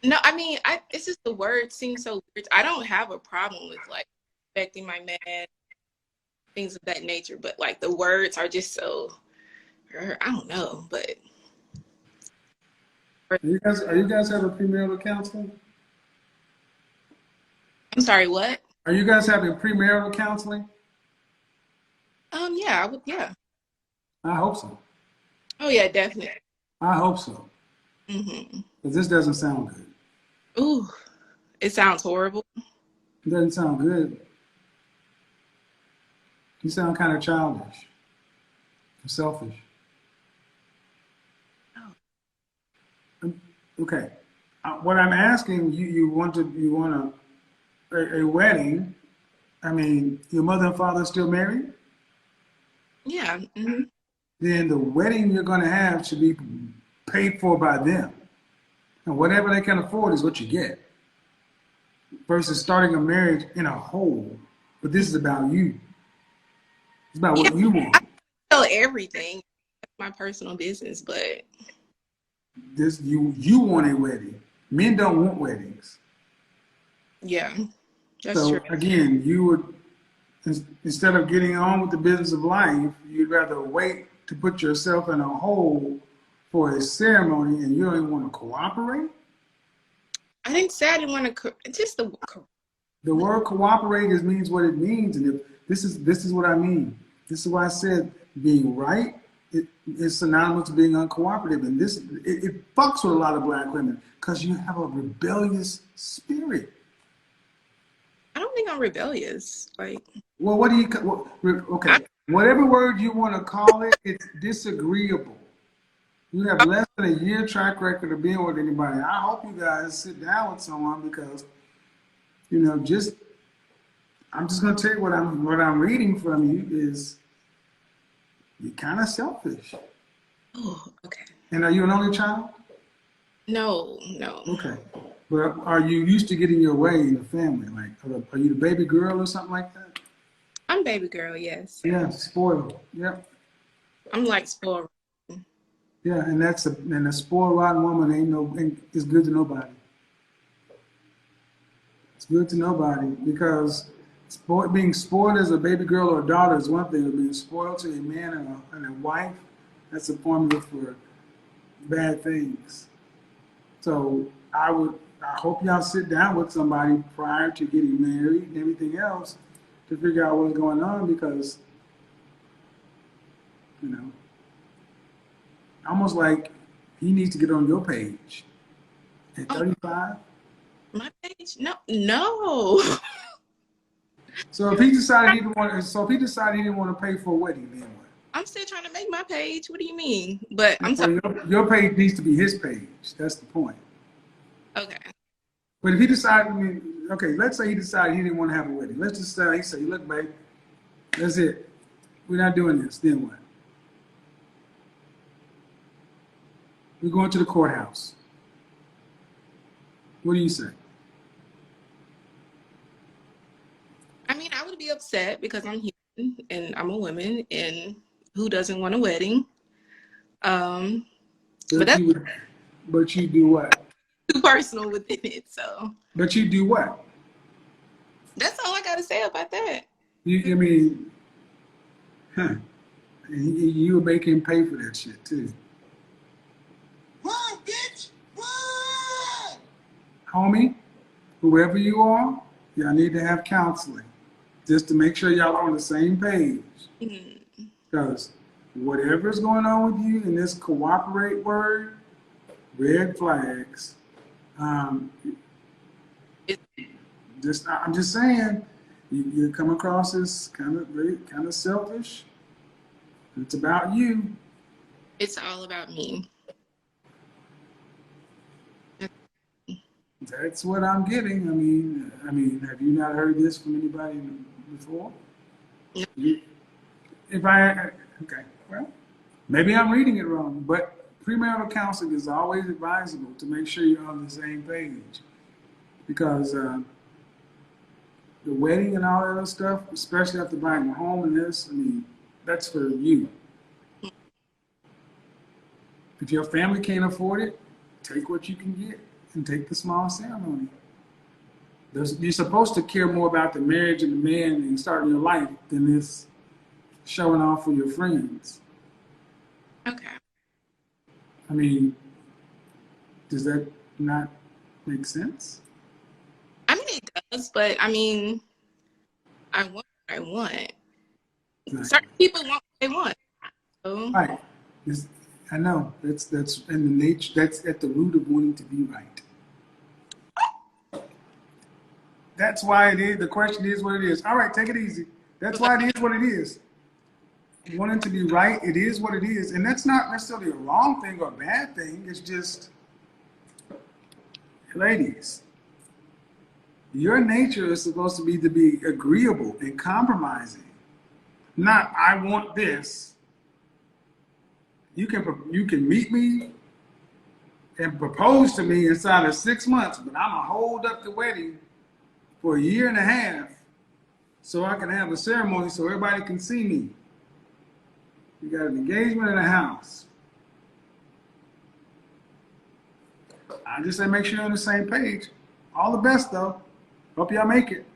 No, I mean, it's just the word seems so weird. I don't have a problem with like respecting my man, things of that nature, but like the words are just so, I don't know, but. Are you guys having premarital counseling? I'm sorry, what? Are you guys having premarital counseling? Yeah, I would, yeah. I hope so. Oh yeah, definitely. I hope so. Mm-hmm. Because this doesn't sound good. Ooh, it sounds horrible. It doesn't sound good. You sound kind of childish, selfish. Oh. Okay. What I'm asking you, you want a wedding. I mean, your mother and father are still married? Yeah. Mm-hmm. Then the wedding you're going to have should be paid for by them. And whatever they can afford is what you get. Versus starting a marriage in a hole. But this is about you. It's about Yeah, what you I want. tell everything. That's my personal business, but This you want a wedding. Men don't want weddings. yeah, that's true. So again, you would instead of getting on with the business of life, you'd rather wait to put yourself in a hole for a ceremony, and you don't even want to cooperate. I didn't say I didn't want to. Just the The word cooperate means what it means, and if this is what I mean. This is why I said being right is synonymous to being uncooperative, and it fucks with a lot of black women because you have a rebellious spirit. I don't think I'm rebellious. Like Well, what do you? I, Okay, whatever word you want to call it, it's disagreeable. You have less than a year track record of being with anybody. I hope you guys sit down with someone because just I'm just gonna tell you what I'm reading from you is you're kind of selfish. oh, okay. And are you an only child? No, no. Okay. But are you used to getting your way in the family? Like, are you the baby girl or something like that? I'm baby girl. Yes, Yeah, spoiled. Yep. I'm like spoiled. Yeah, and a spoiled rotten woman ain't is good to nobody. It's good to nobody because being spoiled as a baby girl or a daughter is one thing, but being spoiled to a man and a wife, that's a formula for bad things. So I hope y'all sit down with somebody prior to getting married and everything else to figure out what's going on because, you know, almost like he needs to get on your page at Oh, 35. my page? No, no. So if he decided he didn't want to pay for a wedding, then what? I'm still trying to make my page. What do you mean? But I'm Well, talking. your page needs to be his page. That's the point. Okay. But if he decided, okay, let's say he decided he didn't want to have a wedding. Let's just say he said, look, babe, that's it. We're not doing this. Then what? We're going to the courthouse. What do you say? I mean, I would be upset because I'm human and I'm a woman, and who doesn't want a wedding? But But that's you do what? too personal within it. So But you do what? that's all I got to say about that. I mean, huh? You would make him pay for that shit too. Run, bitch! Run! Homie, whoever you are, y'all need to have counseling just to make sure y'all are on the same page. Mhm. Because whatever's going on with you in this cooperate word, red flags. Um, I'm just saying, you come across as kind of selfish. It's about you. It's all about me. That's what I'm getting. I mean, have you not heard this from anybody before? No. If I, okay, well, maybe I'm reading it wrong, but premarital counseling is always advisable to make sure you're on the same page because the wedding and all that other stuff, especially after buying a home and this, that's for you. If your family can't afford it, take what you can get and take the small ceremony. You're supposed to care more about the marriage and the man and starting your life than this showing off for your friends. Okay. I mean, does that not make sense? I mean, it does, but I mean, I want what I want. Right. Certain people want what they want. So, Right. I know that's in the nature. That's at the root of wanting to be right. That's why it is. The question is what it is. All right, take it easy. That's why it is what it is. Wanting to be right, it is what it is, and that's not necessarily a wrong thing or a bad thing. It's just, ladies, your nature is supposed to be agreeable and compromising. Not I want this. You can meet me and propose to me inside of 6 months, but I'm gonna hold up the wedding for a year and a half so I can have a ceremony so everybody can see me. You got an engagement in the house. I just say make sure you're on the same page. All the best though. Hope y'all make it.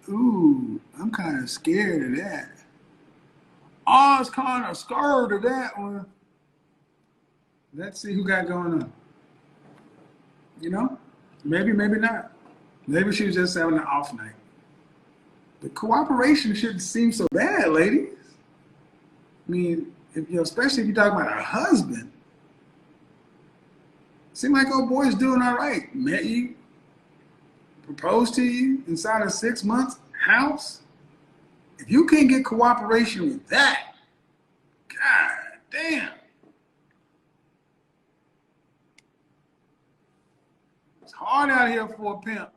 Ooh, I'm kind of scared of that. I was kind of scared of that one. Let's see who got going on. You know, maybe not. Maybe she was just having an off night. The cooperation shouldn't seem so bad, ladies. I mean, especially if you're talking about a husband. Seem like old boy's doing all right. Met you, proposed to you inside of 6 months, house. If you can't get cooperation with that, God damn. It's hard out here for a pimp.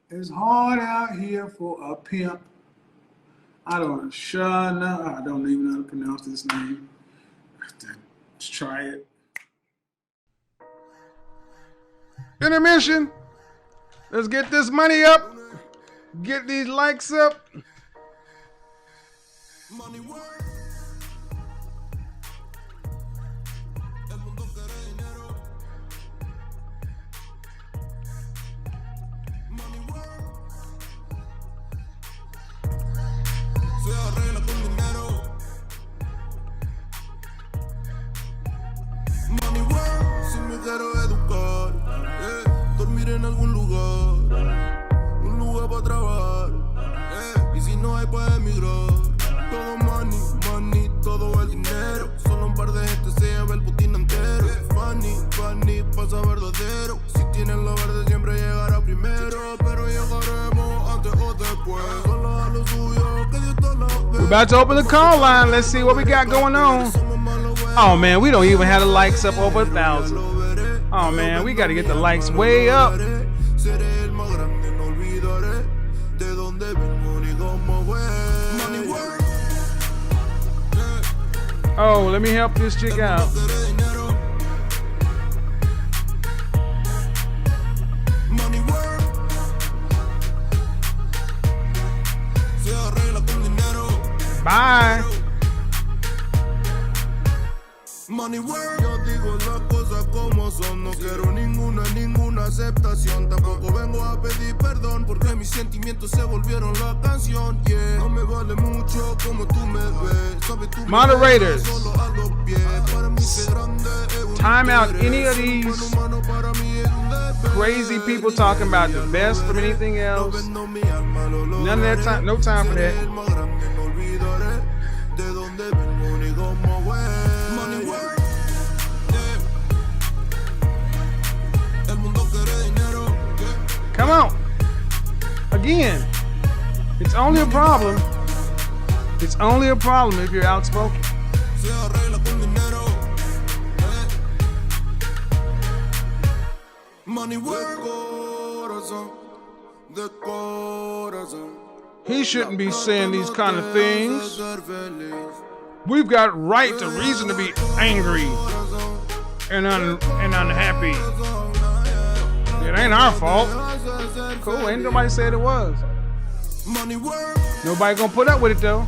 It's hard out here for a pimp. I don't even know how to pronounce this name. Let's try it. Intermission. Let's get this money up. Get these likes up. Money work. El mundo quiere dinero. Money work. Se arregla con dinero. Money work. Si me quiero educar, dormir en algún lugar, un lugar para trabajar, y si no hay para emigrar. Todo money, money, todo el dinero. Solo un par de gente se lleva el botín entero. Funny, funny, pasa verdadero. Si tienen lo verde siempre llegará primero. Pero llegaremos antes o después. Solo a lo suyo, que Dios te lo ve. We're about to open the call line. Let's see what we got going on. Oh man, we don't even have the likes up over 1,000. Oh man, we got to get the likes way up. Seré el más grande, no olvidaré de dónde vengo ni cómo fue. Money work. Oh, let me help this chick out. Money work. Se arregla con dinero. Bye. Money work. Yo digo las cosas como son. No quiero ninguna aceptación. Tampoco vengo a pedir perdón porque mis sentimientos se volvieron la canción. Yeah. No me vale mucho como tú me ves. Sabes tú Moderators, solo a los pies. Para mí ser grande es un time out interés. any of these Humano para mí es un deber. crazy people talking about the best from anything No else. vendo mi alma, lo None of that time, no time for Seré that. el más grande, no olvidaré de dónde vengo ni cómo fue. Money work. Yeah. El mundo quiere dinero. Yeah. Come on. Again, it's only a problem. It's only a problem if you're outspoken. Se arregla con dinero. Yeah. Money work. De corazón. He shouldn't be saying these kind of things. We've got right to reason to be angry and unhappy. It ain't our fault. Cool, ain't nobody said it was. Money work. Nobody gonna put up with it though.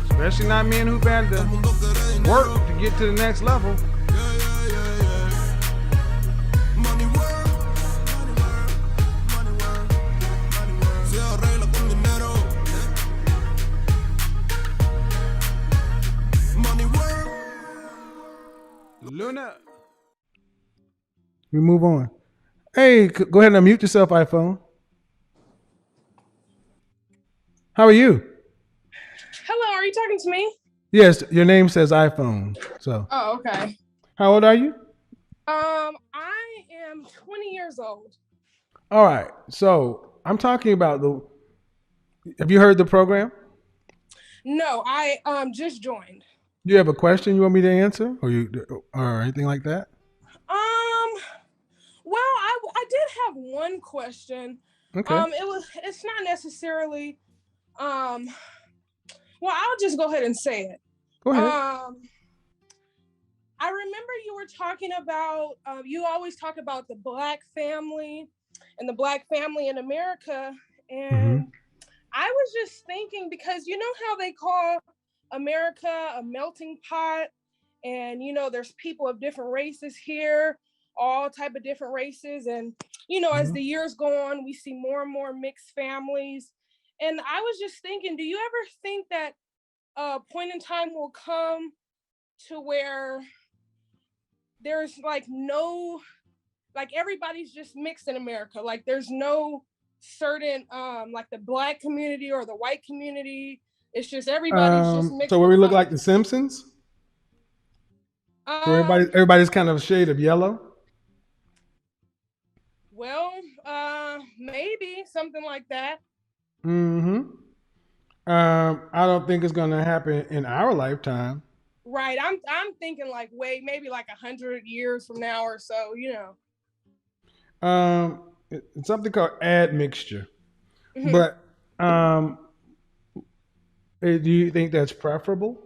Especially not men who've had to work to get to the next level. Money work. Money work. Se arregla con dinero. Money work. Luna. We move on. Hey, go ahead and unmute yourself, iPhone. How are you? Hello, are you talking to me? Yes, your name says iPhone. So, Oh, okay. how old are you? I am 20 years old. All right. So, I'm talking about the. Have you heard the program? No, I just joined. Do you have a question you want me to answer, or anything like that? Well, I did have one question. Okay. It's not necessarily um well, I'll just go ahead and say it. Go ahead. Um I remember you were talking about you always talk about the black family and the black family in America, Hmm. and I was just thinking, because you know how they call America a melting pot, and there's people of different races here, all type of different races, and as Hmm. the years go on, we see more and more mixed families. And I was just thinking, do you ever think that a point in time will come to where there's like no, like everybody's just mixed in America, like there's no certain like the black community or the white community, it's just everybody's just So mixed where with we look like something. the Simpsons, where um everybody's kind of a shade of yellow. well, maybe something like that. Hmm. I don't think it's going to happen in our lifetime. Right, I'm thinking like, wait, maybe like 100 years from now or so. It's something called admixture. Hmm. But um, do you think that's preferable?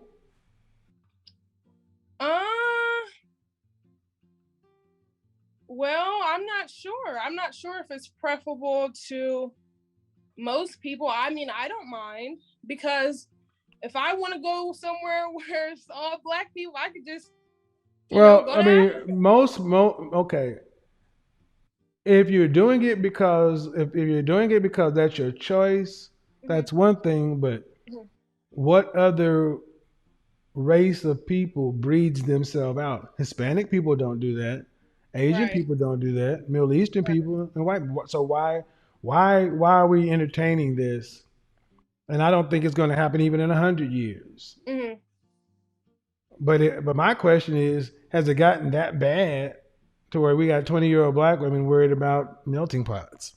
uh well, I'm not sure if it's preferable to most people. I mean, I don't mind, because if I want to go somewhere where it's all black people, I could just, Well, go I to mean, Africa. okay. If you're doing it because if you're doing it because that's your choice, Hmm. that's one thing. But Hmm. what other race of people breeds themselves out? Hispanic people don't do that. Asian Right. people don't do that. Middle Eastern Right. people and white. So why are we entertaining this? And I don't think it's going to happen even in 100 years. Hmm. But my question is, has it gotten that bad to where we got 20-year-old black women worried about melting pots?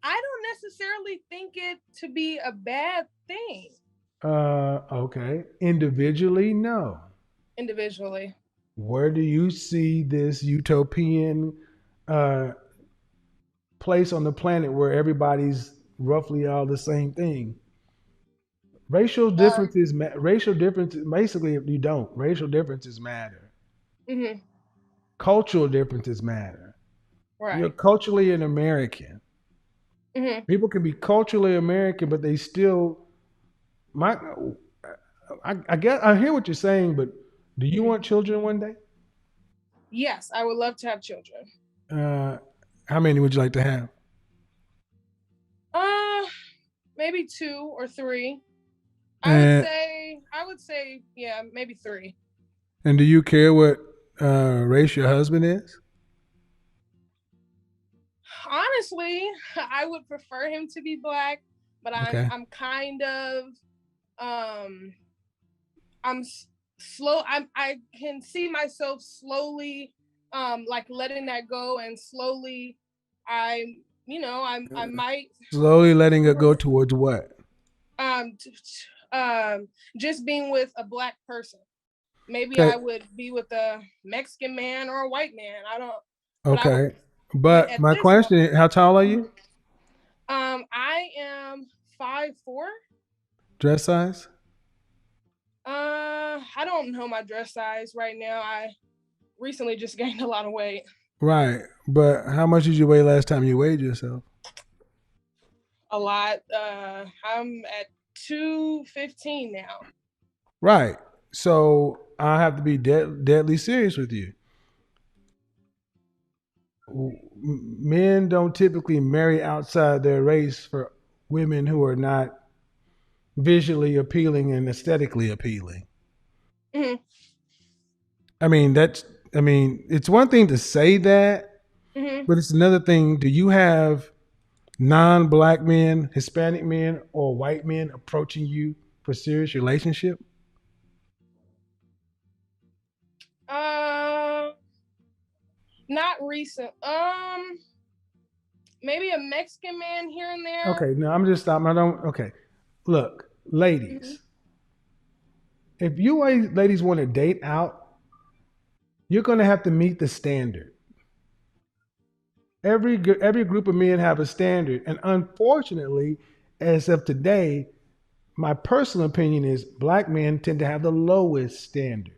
I don't necessarily think it to be a bad thing Okay. Individually, no. individually. Where do you see this utopian uh, place on the planet where everybody's roughly all the same thing? Um. Racial differences. Basically, if you don't, racial differences matter. Hmm. Cultural differences matter. You're Right. culturally an American. Hmm. People can be culturally American, but they still my. I guess I hear what you're saying, but do you Hmm. want children one day? Yes, I would love to have children. Uh, how many would you like to have? Uh, Maybe two or three. I would And say. I would say, yeah, maybe three. and do you care what race your husband is? Honestly, I would prefer him to be black, but I'm Okay. I'm kind of um I'm slow. I can see myself slowly like letting that go, and slowly I might Slowly letting it go towards what? um t- just being with a black person. Maybe Okay. I would be with a Mexican man or a white man. I don't, but I would, Okay. but But at my this question is, moment, how tall are you? mhm, I am 5'4". Dress size? I don't know my dress size right now. I recently just gained a lot of weight. Right. But how much did you weigh last time you weighed yourself? A lot. I'm at 215 now. Right. So I have to be deadly serious with you. Men don't typically marry outside their race for women who are not visually appealing and aesthetically appealing. Hmm. I mean, it's one thing to say that, Hmm. but it's another thing. Do you have non-black men, Hispanic men, or white men approaching you for serious relationship? Um, not recent. Maybe a Mexican man here and there. Okay, no, I'm just stopping. I don't. Okay, look, Hmm. ladies, if you ladies want to date out, you're going to have to meet the standard. Every group of men have a standard, and unfortunately, as of today, my personal opinion is black men tend to have the lowest standard.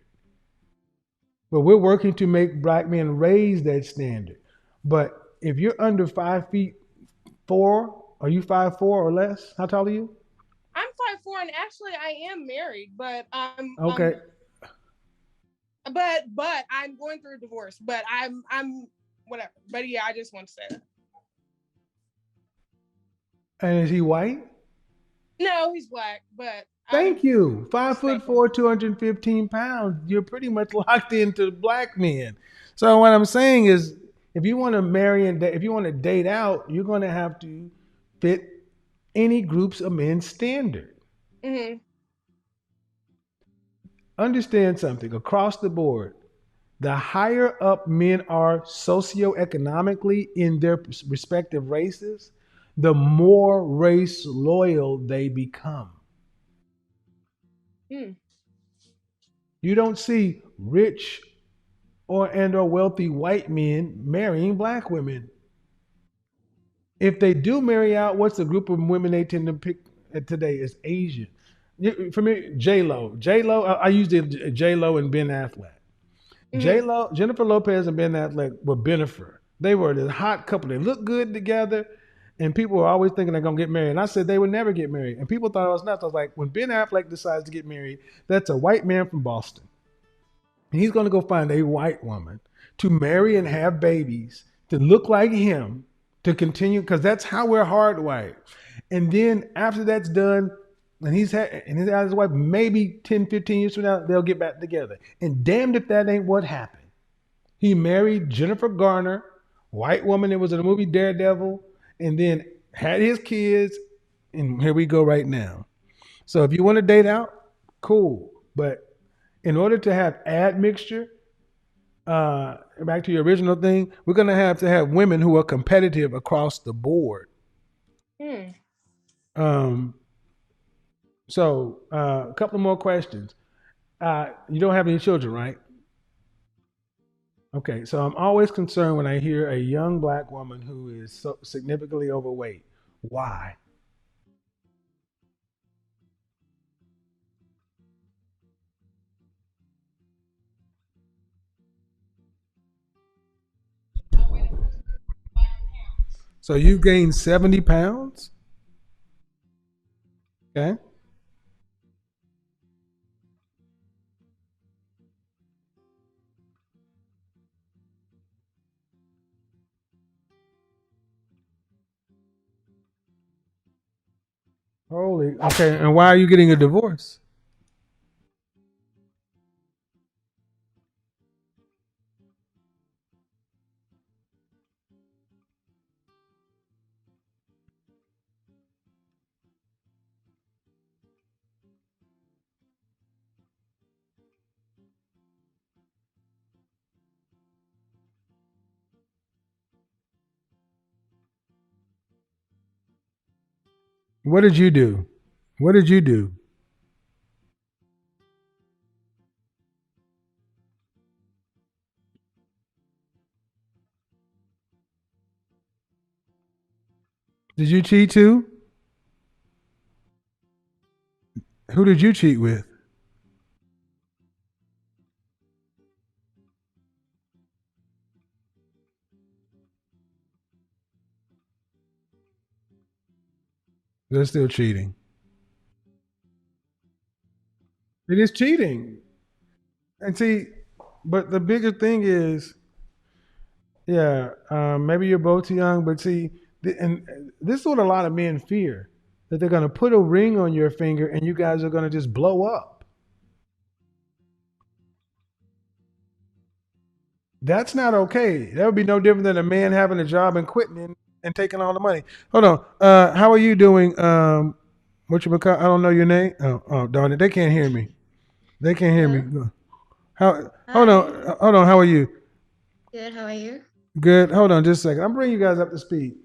But we're working to make black men raise that standard. But if you're under 5'4", are you 5'4" or less? How tall are you? I'm 5'4", and actually I am married, but Okay. but I'm going through a divorce. But I'm whatever. But yeah, I just want to say that. And is he white? No, he's black, but I'm Thank you. 5'4", respectful. 215 pounds. You're pretty much locked into black men. So what I'm saying is, if you want to marry and if you want to date out, you're going to have to fit any groups of men's standard. Hmm. Understand something across the board. The higher up men are socioeconomically in their respective races, the more race loyal they become. Hmm. You don't see rich or wealthy white men marrying black women. If they do marry out, what's the group of women they tend to pick today is Asian. For me, J Lo. I used it J Lo and Ben Affleck. J Hmm. Lo, Jennifer Lopez, and Ben Affleck were Benifer. They were this hot couple. They looked good together, and people were always thinking they're gonna get married. And I said they would never get married, and people thought I was nuts. I was like, when Ben Affleck decides to get married, that's a white man from Boston. And he's gonna go find a white woman to marry and have babies to look like him to continue because that's how we're hardwired. And then after that's done, and he's had his wife, maybe 10, 15 years from now, they'll get back together. And damned if that ain't what happened. He married Jennifer Garner, white woman that was in the movie Daredevil, and then had his kids, and here we go right now. So if you want to date out, cool. But in order to have admixture, back to your original thing, we're gonna have to have women who are competitive across the board. Hmm. Um, so a couple of more questions. You don't have any children, right? Okay, so I'm always concerned when I hear a young black woman who is so significantly overweight. Why? So you gained 70 pounds? Okay. Holy. Okay. And why are you getting a divorce? What did you do? What did you do? Did you cheat too? Who did you cheat with? They're still cheating. It is cheating. And see, but the bigger thing is, yeah, maybe you're both young, but see, and this is what a lot of men fear that they're going to put a ring on your finger and you guys are going to just blow up. That's not okay. That would be no different than a man having a job and quitting. and taking all the money. Hold on. How are you doing? What you I don't know your name. Oh, darn it. They can't hear me. They can't hear me. Hello. How? Hold Hi. on. Hold on. How are you? Good. How are you? Good. Hold on just a second. I'm bringing you guys up to speed.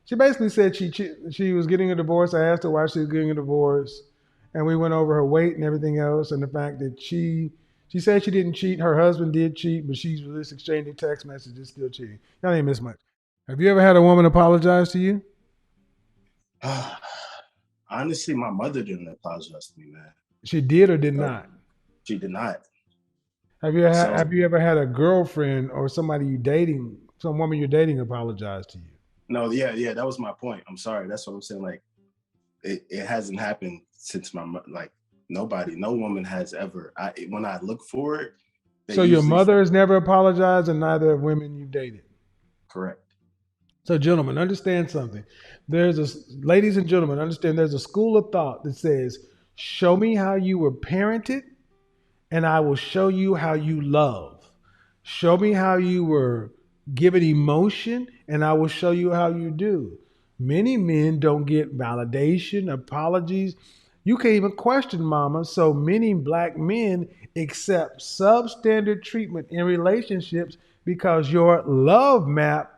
She basically said she was getting a divorce. I asked her why she was getting a divorce, and we went over her weight and everything else, and the fact that she said she didn't cheat. Her husband did cheat, but she's just exchanging text messages, still cheating. Y'all ain't miss much. Have you ever had a woman apologize to you? Honestly, my mother didn't apologize to me, man. She did or did So not? she did not. So Have you ever had a girlfriend or somebody you dating, some woman you're dating, apologize to you? no, yeah, that was my point. I'm sorry. That's what I'm saying. Like it hasn't happened since like nobody, no woman has ever. When I look for it, they So your usually mother has never apologized, and neither have women you've dated. correct. So, gentlemen, understand something. Ladies and gentlemen, understand there's a school of thought that says, show me how you were parented, and I will show you how you love. Show me how you were given emotion, and I will show you how you do. Many men don't get validation, apologies. You can't even question mama. So many black men accept substandard treatment in relationships because your love map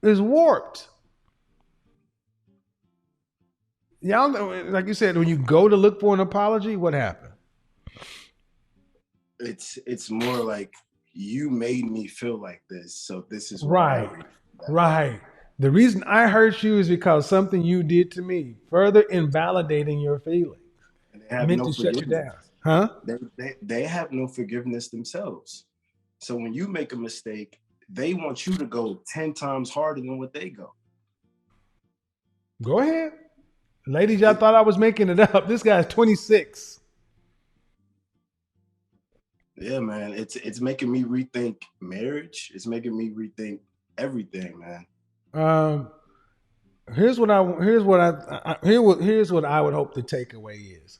is warped. Y'all know, like you said, when you go to look for an apology, what happened? It's more like you made me feel like this, so this is why I Right, react that way. right. The reason I hurt you is because something you did to me, further invalidating your feelings, And they have meant no to shut you forgiveness. down. Huh? They have no forgiveness themselves. So when you make a mistake, they want you to go 10 times harder than what they go. Go ahead. Ladies, y'all It, thought I was making it up. This guy's 26. yeah, man, it's making me rethink marriage. It's making me rethink everything, man. Um, here's what I would hope the takeaway is.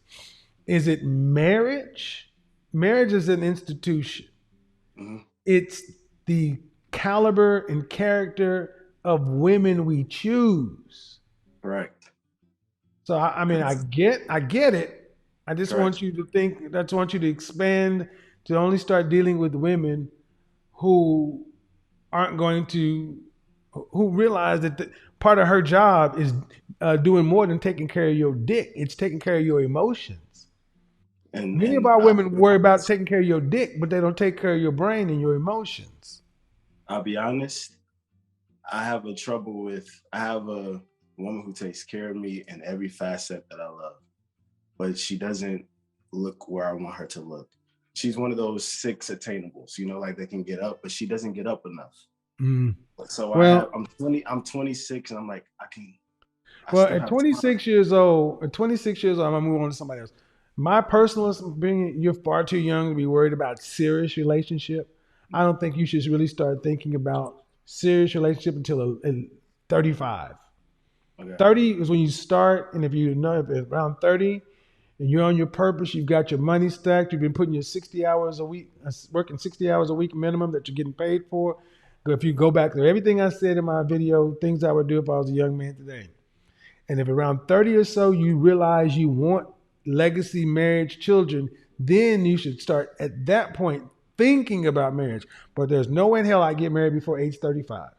Is it marriage? Marriage is an institution. Hmm. It's the caliber and character of women we choose. Correct. So I mean, Yes. I get it. I just want Correct. you to think. I just want you to expand to only start dealing with women who aren't going to, who realize that part of her job is doing more than taking care of your dick. It's taking care of your emotions. Many of And our I'll women be worry about honest. taking care of your dick, but they don't take care of your brain and your emotions. I'll be honest. I have a woman who takes care of me in every facet that I love, but she doesn't look where I want her to look. She's one of those six attainables, like they can get up, but she doesn't get up enough. Mm. So Well, I'm 26 and I'm like, I Well, still at have time. 26 years old, I'm gonna move on to somebody else. My personal opinion, you're far too young to be worried about serious relationship. I don't think you should really start thinking about serious relationship until 35. Okay. 30 is when you start, and if you know if it's around 30 and you're on your purpose, you've got your money stacked, you've been putting your 60 hours a week, working 60 hours a week minimum that you're getting paid for. But if you go back to everything I said in my video, things I would do if I was a young man today. And if around 30 or so you realize you want legacy, marriage, children, then you should start at that point thinking about marriage. But there's no way in hell I get married before age 35.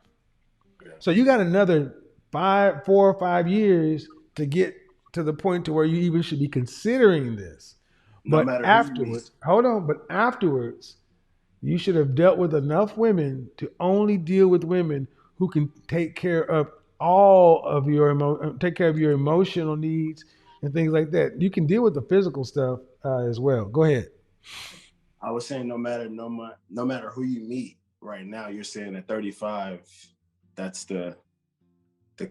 Yeah. So you got another 4 or 5 years to get to the point to where you even should be considering this. No But matter who you meet. afterwards, hold on, but afterwards, you should have dealt with enough women to only deal with women who can take care of take care of your emotional needs and things like that. You can deal with the physical stuff as well. Go ahead. I was saying no matter who you meet right now, you're saying at 35, that's the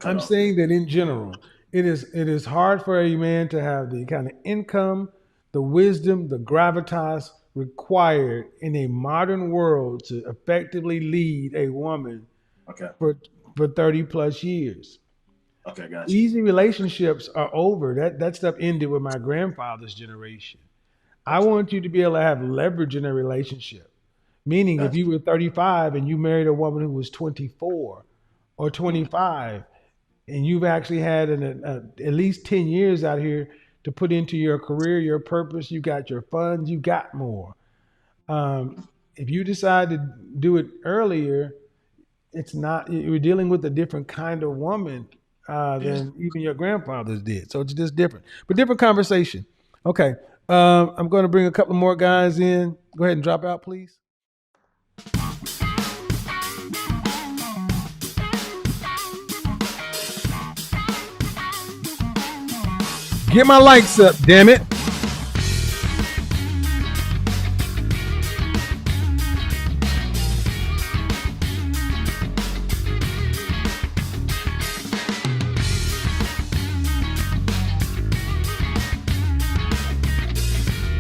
I'm cutoff saying date. that in general, it is hard for a man to have the kind of income, the wisdom, the gravitas required in a modern world to effectively lead a woman Okay. for 30 plus years. Okay, got you. Easy relationships are over. That stuff ended with my grandfather's generation. I Got you. want you to be able to have leverage in a relationship. Meaning, if Got you you. were 35 and you married a woman who was 24, or 25, and you've actually had at least 10 years out here to put into your career, your purpose, you got your funds, you got more. Um, if you decide to do it earlier, it's not, you're dealing with a different kind of woman Yeah. than even your grandfathers did. So it's just different, but different conversation. Okay. I'm going to bring a couple more guys in. Go ahead and drop out, please. Get my likes up, damn it.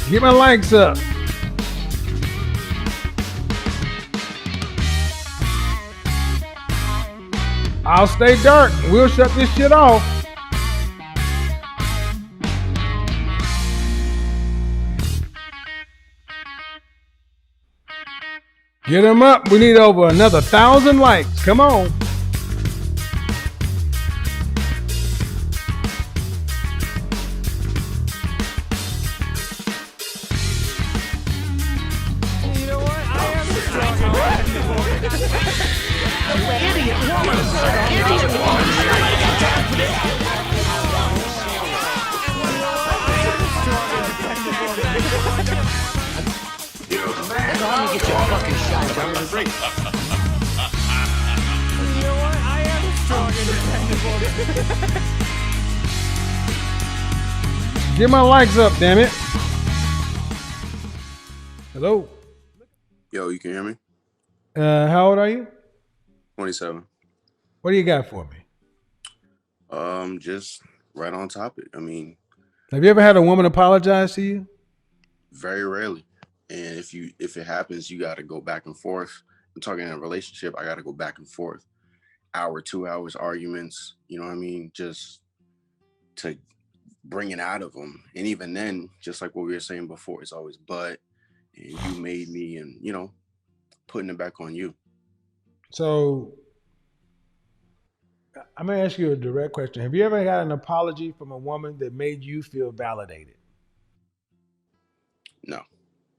Get my likes up. I'll stay dark. We'll shut this shit off. Get them up. We need over another 1,000 likes. Come on. Get my likes up, damn it. Hello. Yo, you can hear me? How old are you? 27. What do you got for me? Just right on topic. I mean, Have you ever had a woman apologize to you? very rarely. And if it happens, you got to go back and forth. I'm talking in a relationship, I got to go back and forth. Hour, 2 hours, arguments. You know what I mean? Just to bring it out of them. And even then, just like what we were saying before, it's always but and you made me, and putting it back on you. So I'm gonna ask you a direct question. Have you ever had an apology from a woman that made you feel validated? No.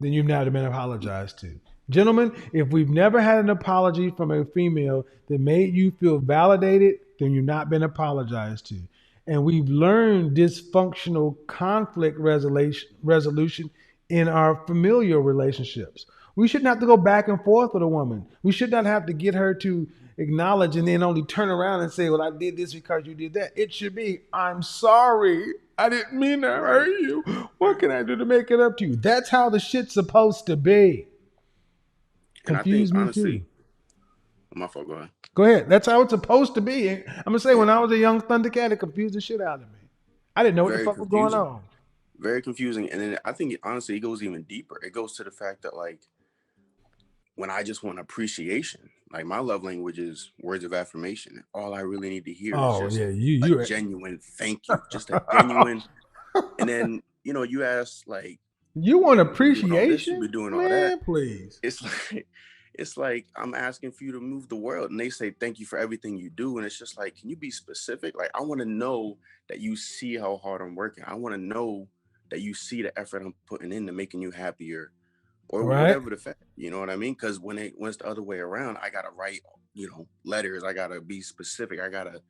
Then you've never been apologized to. Gentlemen, if we've never had an apology from a female that made you feel validated, then you've not been apologized to. And we've learned dysfunctional conflict resolution in our familial relationships. We shouldn't have to go back and forth with a woman. We should not have to get her to acknowledge and then only turn around and say, well, I did this because you did that. It should be, I'm sorry. I didn't mean to Right. hurt you. What can I do to make it up to you? That's how the shit's supposed to be. And I think Confuse me too. honestly, my fault, go ahead. Go ahead. That's how it's supposed to be. I'm gonna say when Yeah. I was a young Thundercat, it confused the shit out of me. I didn't know what the Very fuck was going confusing. on. Very confusing. And then I think honestly, it goes even deeper. It goes to the fact that like when I just want appreciation, like my love language is words of affirmation. All I really need to hear is Oh just yeah, a you genuine thank you, just a genuine. And then you ask like, you want you've been doing all this, you've appreciation, been doing all that. man? Please. It's like it's like I'm asking for you to move the world, and they say thank you for everything you do, and it's just like, can you be specific? Like I want to know that you see how hard I'm working. I want to know that you see the effort I'm putting into making you happier or Right. whatever the fact, you know what I mean? Because when it's the other way around, I gotta write, letters. I gotta be specific. I gotta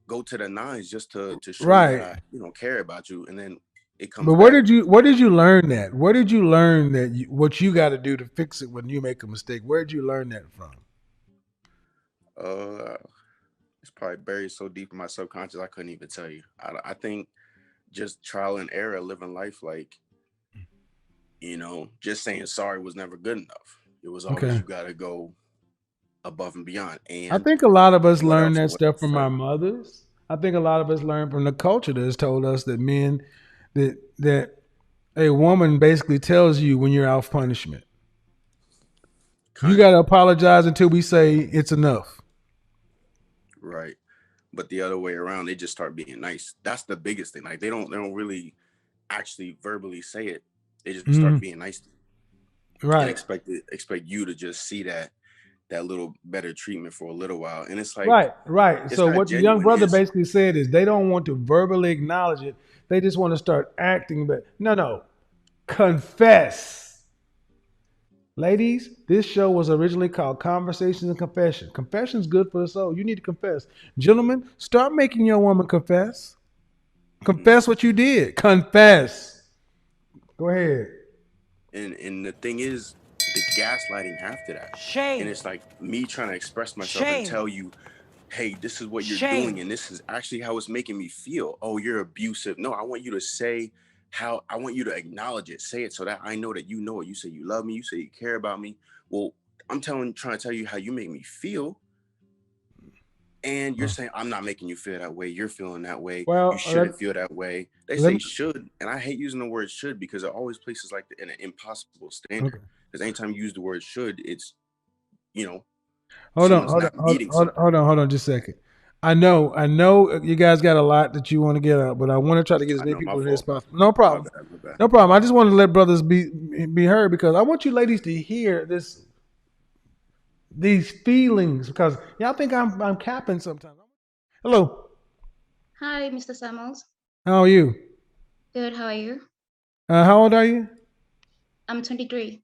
go to the nines just to show you that Right. I, care about you. And then it But comes back. where did you learn that? Where did you learn that what you got to do to fix it when you make a mistake? Where did you learn that from? Uh, it's probably buried so deep in my subconscious I couldn't even tell you. I think just trial and error, living life like, just saying sorry was never good enough. It was always Okay. you gotta go above and beyond. I And think a lot of us what learn else that and what stuff else? from Like our mothers. I think a lot of us learn from the culture that has told us that men that a woman basically tells you when you're out of punishment. You kind got of to apologize until we say it's enough. right. But the other way around, they just start being nice. That's the biggest thing. Like they don't really actually verbally say it. They just start Mhm. being nice to you and Right. expect you to just see that that little better treatment for a little while. And it's like, Right. it's So not what the young genuine. brother It's basically said is they don't want to verbally acknowledge it. They just want to start acting. But no. Confess. Ladies, this show was originally called Conversations and Confession. Confession's good for the soul. You need to confess. Gentlemen, start making your woman confess. Confess what you did. Confess. Go ahead. and the thing is the gaslighting after that. And it's like me trying to express myself and tell you, hey, this is what you're doing, and this is actually how it's making me feel. Oh, you're abusive. No, I want you to say how, I want you to acknowledge it. Say it so that I know that you know it. You say you love me, you say you care about me. Well, I'm trying to tell you how you make me feel. And you're saying I'm not making you feel that way. You're feeling that way. You Well, shouldn't feel that way. They let say me, should, and I hate using the word should because it always places like in an impossible standard. okay. Because anytime you use the word should, it's, you know, Hold on, someone's hold on, not hold meeting on, something. hold on just a second. I know you guys got a lot that you want to get out, but I want to try to get as I many know, my people in here as fault. possible. No My problem. bad, my bad. No problem. I just want to let brothers be heard because I want you ladies to hear these feelings because y'all think I'm capping sometimes. Hello. Hi, Mr. Samuels. How are you? Good, how are you? How old are you? I'm 23.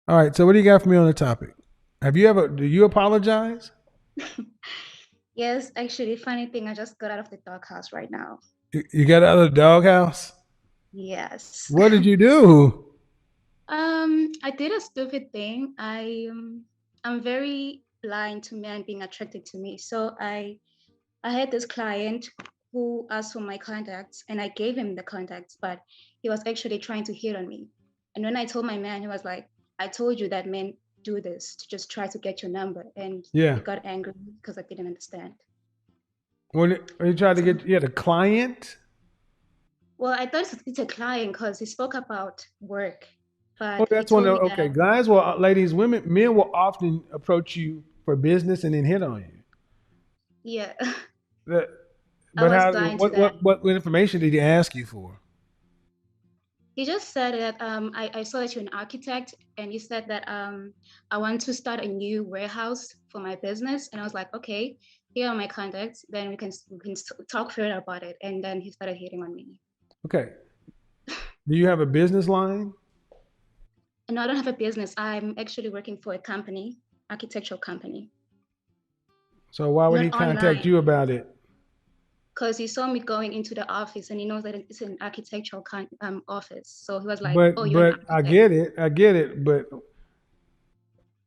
All right. So what do you got for me on the topic? Do you apologize? Yes, actually, funny thing, I just got out of the doghouse right now. You got out of the doghouse? Yes. What did you do? I did a stupid thing. I'm very blind to men being attracted to me. So I had this client who asked for my contacts and I gave him the contacts, but he was actually trying to hit on me. And when I told my man, he was like, I told you that men do this to just try to get your number. And Yeah. he got angry because I didn't understand. When you tried to So, get, you had a client? well, I thought it's a client because he spoke about work, Oh, but he that's one told of me okay. that, Guys will, ladies, men will often approach you for business and then hit on you. yeah, That, I but was how? blind to that. What information did he ask you for? He just said that I saw that you're an architect and you said that I want to start a new warehouse for my business. And I was like, okay, here are my contacts. Then we can talk further about it. And then he started hitting on me. Okay. Do you have a business line? And I don't have a business. I'm actually working for a company, architectural company, So why would he not contact online. you about it? Because he saw me going into the office and he knows that it's an architectural office. So he was like, oh, you're an But architect. I get it. But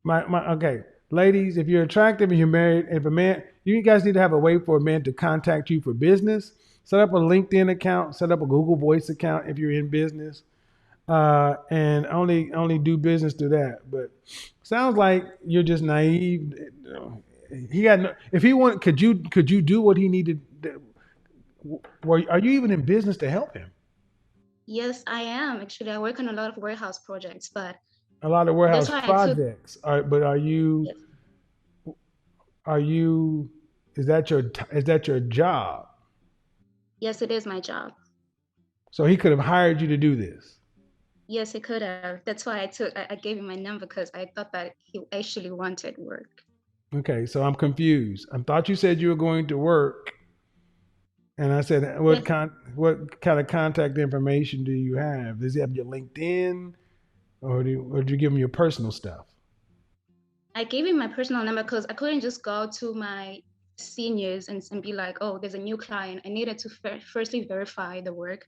my okay, ladies, if you're attractive and you're married, if a man, you guys need to have a way for a man to contact you for business. Set up a LinkedIn account. Set up a Google Voice account if you're in business, and only do business through that. But sounds like you're just naive. He got no. If he want, could you do what he needed? Are you even in business to help him? Yes, I am. Actually, I work on a lot of warehouse projects, but A lot of that's warehouse why I took, projects. But yes, are you is that your job? yes, it is my job. So he could have hired you to do this. Yes, it could have. That's why I gave him my number because I thought that he actually wanted work. Okay, so I'm confused. I thought you said you were going to work, and I said, Yes, what kind of contact information do you have? Does he have your LinkedIn, or do you give him your personal stuff? I gave him my personal number because I couldn't just go to my seniors and be like, oh, there's a new client. I needed to firstly verify the work.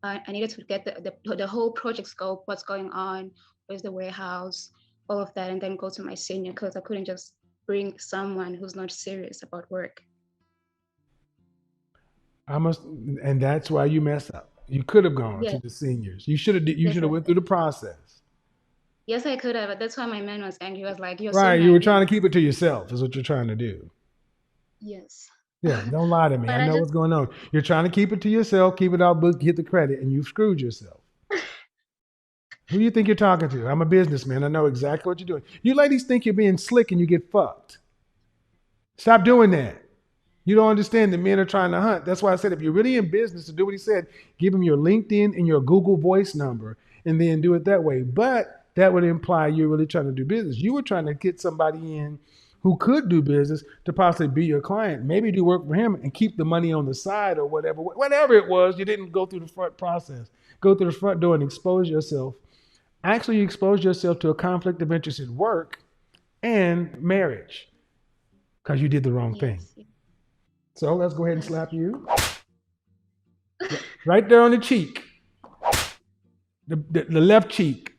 I needed to get the whole project scope, what's going on, where's the warehouse, all of that, and then go to my senior because I couldn't just bring someone who's not serious about work. And that's why you messed up. You could have gone to Yes, the seniors. You yes, should have yes, went through yes. the process. Yes, I could have, but that's why my man was angry. He was like, "You're so Right, you were naive." trying to keep it to yourself. Is what you're trying to do. Yes. Yeah, don't lie to me. But I I know just, what's going on. You're trying to keep it to yourself, keep it out book, get the credit, and you've screwed yourself. Who do you think you're talking to? I'm a businessman. I know exactly what you're doing. You ladies think you're being slick and you get fucked. Stop doing that. You don't understand that men are trying to hunt. That's why I said if you're really in business to do what he said, give him your LinkedIn and your Google Voice number and then do it that way. But that would imply you're really trying to do business. You were trying to get somebody in who could do business to possibly be your client, maybe do work for him and keep the money on the side or whatever it was. You didn't go through the front process, go through the front door and expose yourself. Actually, you expose yourself to a conflict of interest at work and marriage because you did the wrong thing. Yes. So let's go ahead and That's slap you right there on the cheek, the left cheek,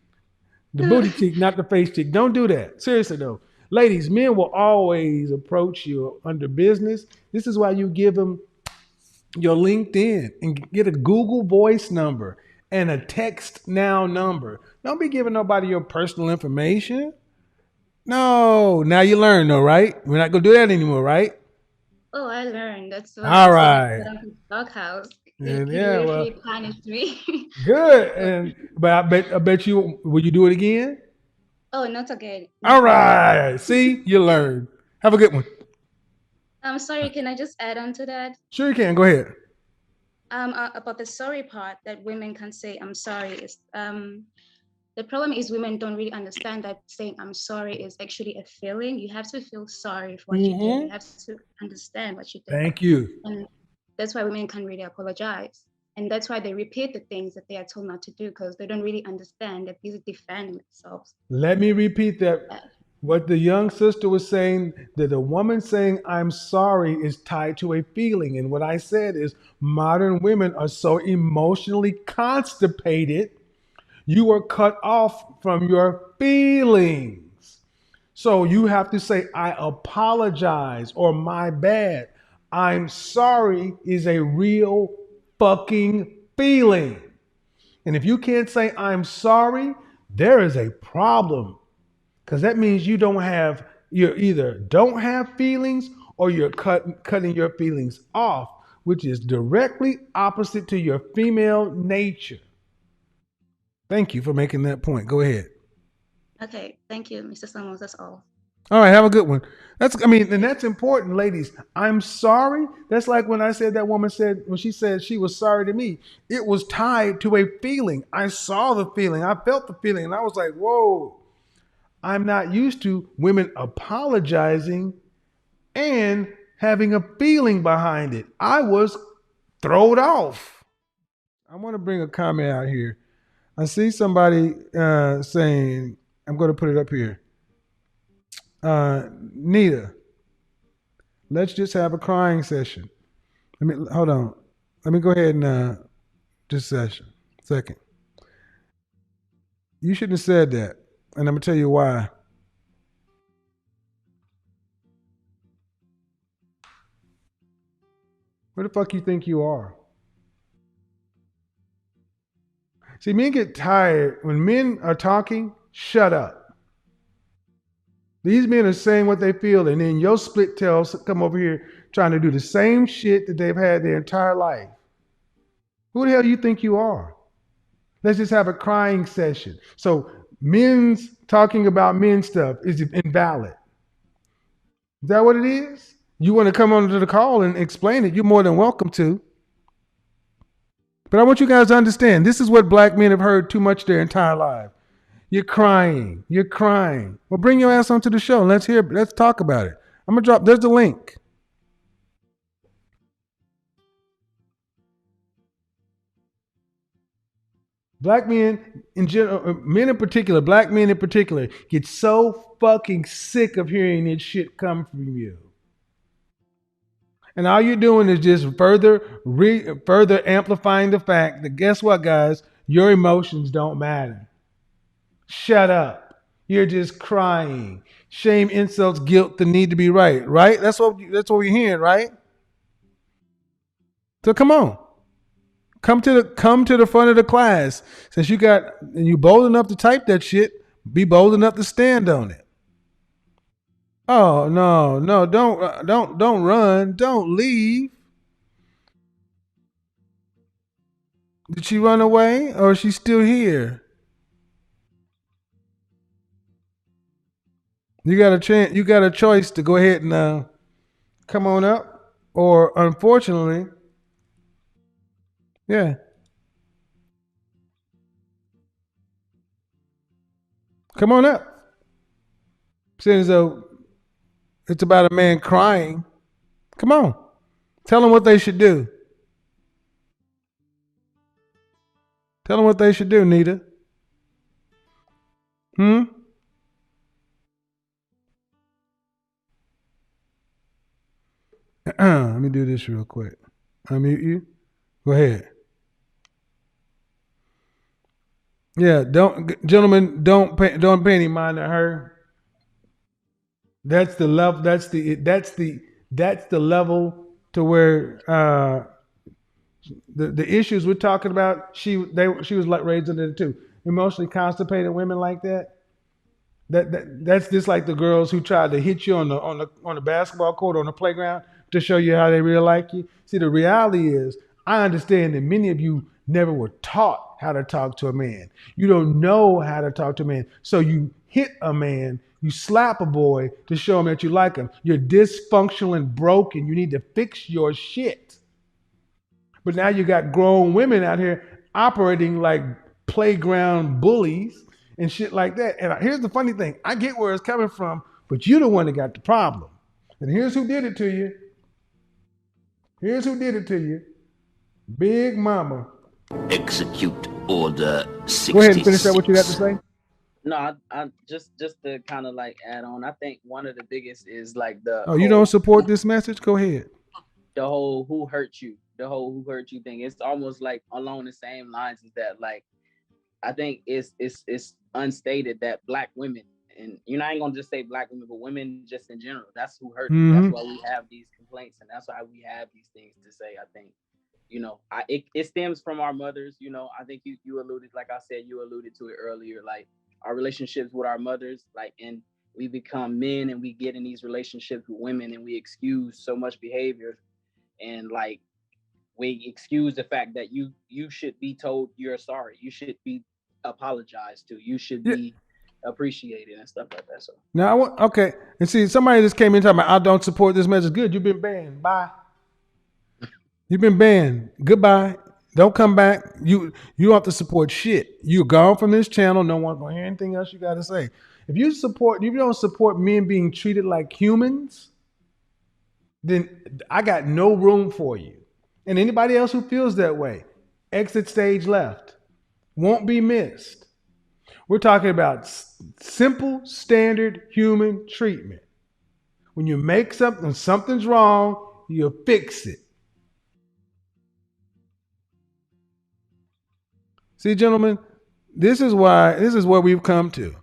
the true. booty cheek, not the face cheek. Don't do that. Seriously though, ladies, men will always approach you under business. This is why you give them your LinkedIn and get a Google Voice number and a text now number. Don't be giving nobody your personal information. No, now you learn though, right? We're not gonna do that anymore, right? Oh, I learned. That's why All as soon as I right. got off the doghouse, And he yeah, well, literally punished me. good. So, And but I bet you will you do it again? oh, not again. All Not now. right. See, you learn. Have a good one. I'm sorry, can I just add on to that? Sure you can. Go ahead. About the sorry part that women can say I'm sorry is the problem is women don't really understand that saying I'm sorry is actually a feeling. You have to feel sorry for what you did. You Mm-hmm. have to understand what you did. Thank you. And that's why women can't really apologize. And that's why they repeat the things that they are told not to do because they don't really understand that these are defending themselves. Let me repeat that. Uh, What the young sister was saying, that the woman saying I'm sorry is tied to a feeling. And what I said is modern women are so emotionally constipated, you are cut off from your feelings. So you have to say, I apologize or my bad. I'm sorry is a real fucking feeling. And if you can't say I'm sorry, there is a problem. Because that means you either don't have feelings or you're cutting your feelings off, which is directly opposite to your female nature. Thank you for making that point. Go ahead. okay, thank you, Mr. Summers. That's all. All right, have a good one. And that's important, ladies. I'm sorry. That's like when I said that woman said, when she said she was sorry to me, it was tied to a feeling. I saw the feeling, I felt the feeling, and I was like, whoa, I'm not used to women apologizing and having a feeling behind it. I was thrown off. I want to bring a comment out here. I see somebody saying, I'm going to put it up here. Nita, let's just have a crying session. Hold on. Let me go ahead and just second. You shouldn't have said that, and I'm gonna tell you why. Where the fuck you think you are? See, men get tired when men are talking. Shut up. These men are saying what they feel, and then your split tails come over here trying to do the same shit that they've had their entire life. Who the hell do you think you are? Let's just have a crying session. So men's talking about men stuff is invalid. Is that what it is? You want to come onto the call and explain it? You're more than welcome to. But I want you guys to understand, this is what black men have heard too much their entire life. You're crying. You're crying. Well, bring your ass onto the show. Let's talk about it. I'm gonna drop. There's the link. Black men in general, men in particular, black men in particular, get so fucking sick of hearing this shit come from you. And all you're doing is just further amplifying the fact that guess what, guys? Your emotions don't matter. Shut up. You're just crying. Shame, insults, guilt, the need to be right. Right? That's what we're hearing, right? So come on. Come to the front of the class. Since you bold enough to type that shit, be bold enough to stand on it. Oh no, don't run, don't leave. Did she run away or is she still here? You got a chance. You got a choice to go ahead and come on up, or unfortunately, yeah. Come on up. Saying as though it's about a man crying. Come on. Tell them what they should do. Tell them what they should do, Nita. Hmm? Let me do this real quick. Unmute you. Go ahead. Yeah, gentlemen, don't pay any mind to her. That's the level. That's the level to where the issues we're talking about. She was like raised into it too. Emotionally constipated women like that. That's just like the girls who tried to hit you on the basketball court or on the playground to show you how they really like you. See, the reality is, I understand that many of you never were taught how to talk to a man. You don't know how to talk to a man, so you hit a man, you slap a boy to show him that you like him. You're dysfunctional and broken. You need to fix your shit. But now you got grown women out here operating like playground bullies and shit like that. And here's the funny thing: I get where it's coming from, but you're the one that got the problem. And here's who did it to you. Here's who did it to you. Big Mama. Execute Order Go ahead and finish that. 66. What you got to say? No, I just to kind of like add on. I think one of the biggest is like Oh, you don't support this message? Go ahead. the whole who hurt you, who hurt you thing. It's almost like along the same lines as that. Like I think it's unstated that Black women, and I ain't gonna just say Black women, but women just in general. That's who hurt you. That's why we have these complaints, and that's why we have these things to say. I think it stems from our mothers. I think you alluded, like I said, you alluded to it earlier, like our relationships with our mothers, like, and we become men and we get in these relationships with women and we excuse so much behavior, and like we excuse the fact that you should be told you're sorry, you should be apologized to, you should be appreciated and stuff like that. So now okay, and see, somebody just came in talking about I don't support this message. Good, you've been banned. Bye. You've been banned. Goodbye. Don't come back. You don't have to support shit. You're gone from this channel. No one's gonna hear anything else you got to say. If you don't support men being treated like humans, then I got no room for you. And anybody else who feels that way, exit stage left. Won't be missed. We're talking about simple, standard human treatment. When you make something's wrong, you fix it. See, gentlemen, this is where we've come to.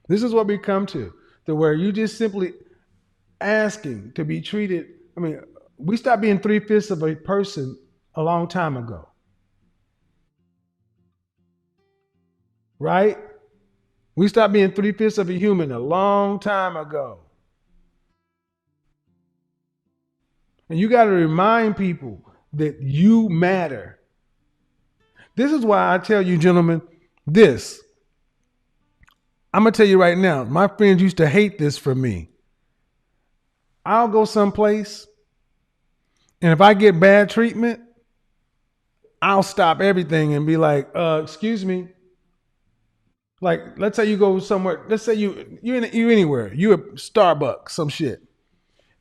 This is what we come to where you just simply asking to be treated. I mean, we stopped being 3/5 of a person a long time ago. Right? We stopped being 3/5 of a human a long time ago. And you got to remind people that you matter. This is why I tell you, gentlemen, this. I'm going to tell you right now, my friends used to hate this from me. I'll go someplace, and if I get bad treatment, I'll stop everything and be like, excuse me. Like, let's say you go somewhere. Let's say you anywhere. You at Starbucks, some shit.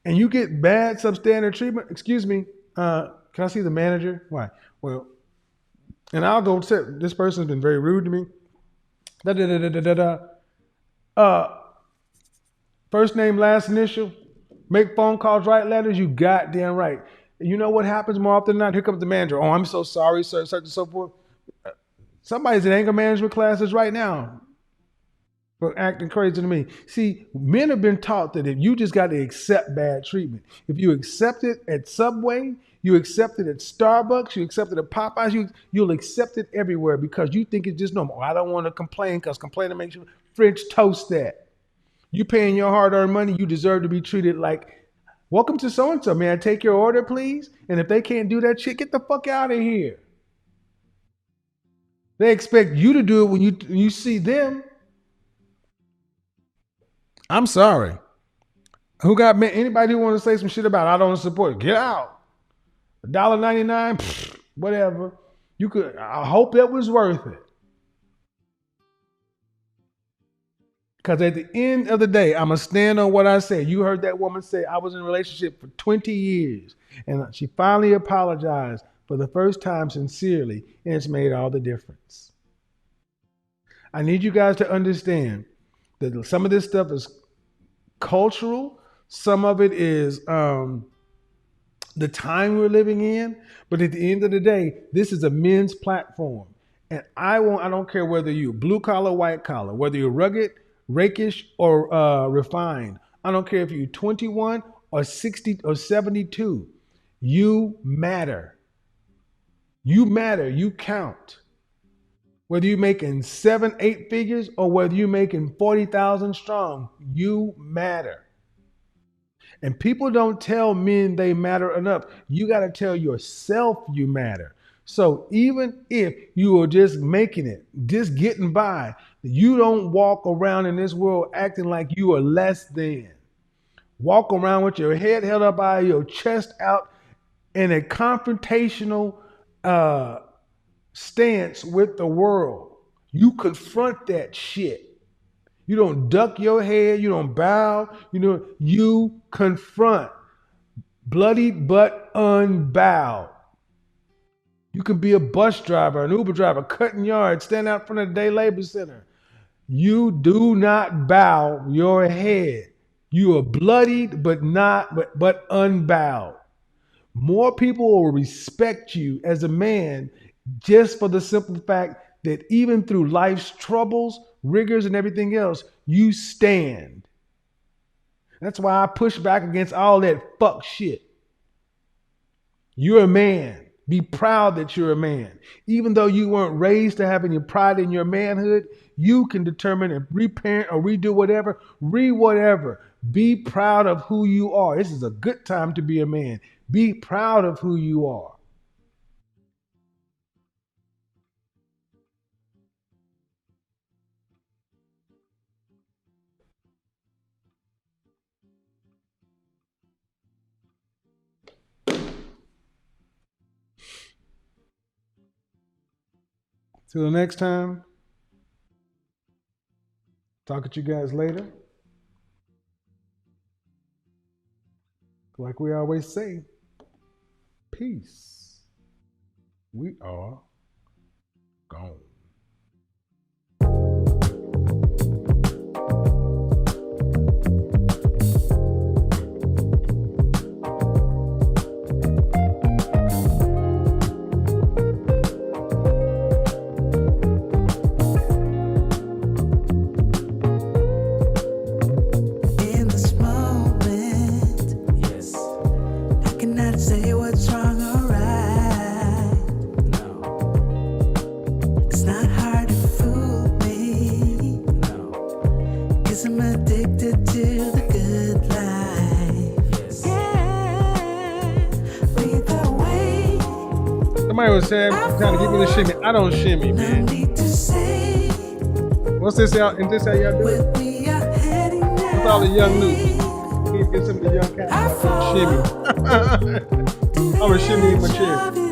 And you get bad substandard treatment. Excuse me. Can I see the manager? Why? Well, and I'll go say, this person's been very rude to me. First name, last initial. Make phone calls, write letters. You goddamn right. And you know what happens more often than not? Here comes the manager. Oh, I'm so sorry, sir, such and so forth. Somebody's in anger management classes right now for acting crazy to me. See, men have been taught that if you just got to accept bad treatment, if you accept it at Subway, you accept it at Starbucks, you accept it at Popeyes, you'll accept it everywhere because you think it's just normal. I don't want to complain because complaining makes you French toast that. You paying your hard-earned money, you deserve to be treated like, welcome to so-and-so. May I take your order, please? And if they can't do that shit, get the fuck out of here. They expect you to do it when you see them. I'm sorry. Who got anybody who want to say some shit about it, I don't support it? Get out. $1.99, whatever. I hope it was worth it. Because at the end of the day, I'm going to stand on what I said. You heard that woman say, I was in a relationship for 20 years. And she finally apologized for the first time sincerely. And it's made all the difference. I need you guys to understand that some of this stuff is cultural. Some of it is the time we're living in. But at the end of the day, this is a men's platform. And I don't care whether you're blue collar, white collar, whether you're rugged, rakish, or refined. I don't care if you're 21 or 60 or 72. You matter. You matter. You count. Whether you're making 7, 8 figures or whether you're making 40,000 strong, you matter. And people don't tell men they matter enough. You got to tell yourself you matter. So even if you are just making it, just getting by, you don't walk around in this world acting like you are less than. Walk around with your head held up high, your chest out, in a confrontational stance with the world. You confront that shit. You don't duck your head. You don't bow. You confront. Bloodied but unbowed. You can be a bus driver, an Uber driver, cutting yards, stand out front of the day labor center. You do not bow your head. You are bloodied but unbowed. More people will respect you as a man just for the simple fact that even through life's troubles, rigors, and everything else, you stand. That's why I push back against all that fuck shit. You're a man. Be proud that you're a man. Even though you weren't raised to have any pride in your manhood, you can determine and reparent or redo whatever, whatever. Be proud of who you are. This is a good time to be a man. Be proud of who you are. Till the next time, talk at you guys later. Like we always say, peace. We are gone. In this moment, yes, I cannot say what's wrong or right. No, it's not hard to fool me. No, 'cause I'm addicted to the good life. Yes. Yeah, lead the way. Somebody was saying, trying to get me to shimmy. I don't shimmy, No man. need to say What's this out? And this how y'all do it? where we are heading now. What's all the young news? Can you get some of the young cats? Shimmy. I'm a shimmy in my chair.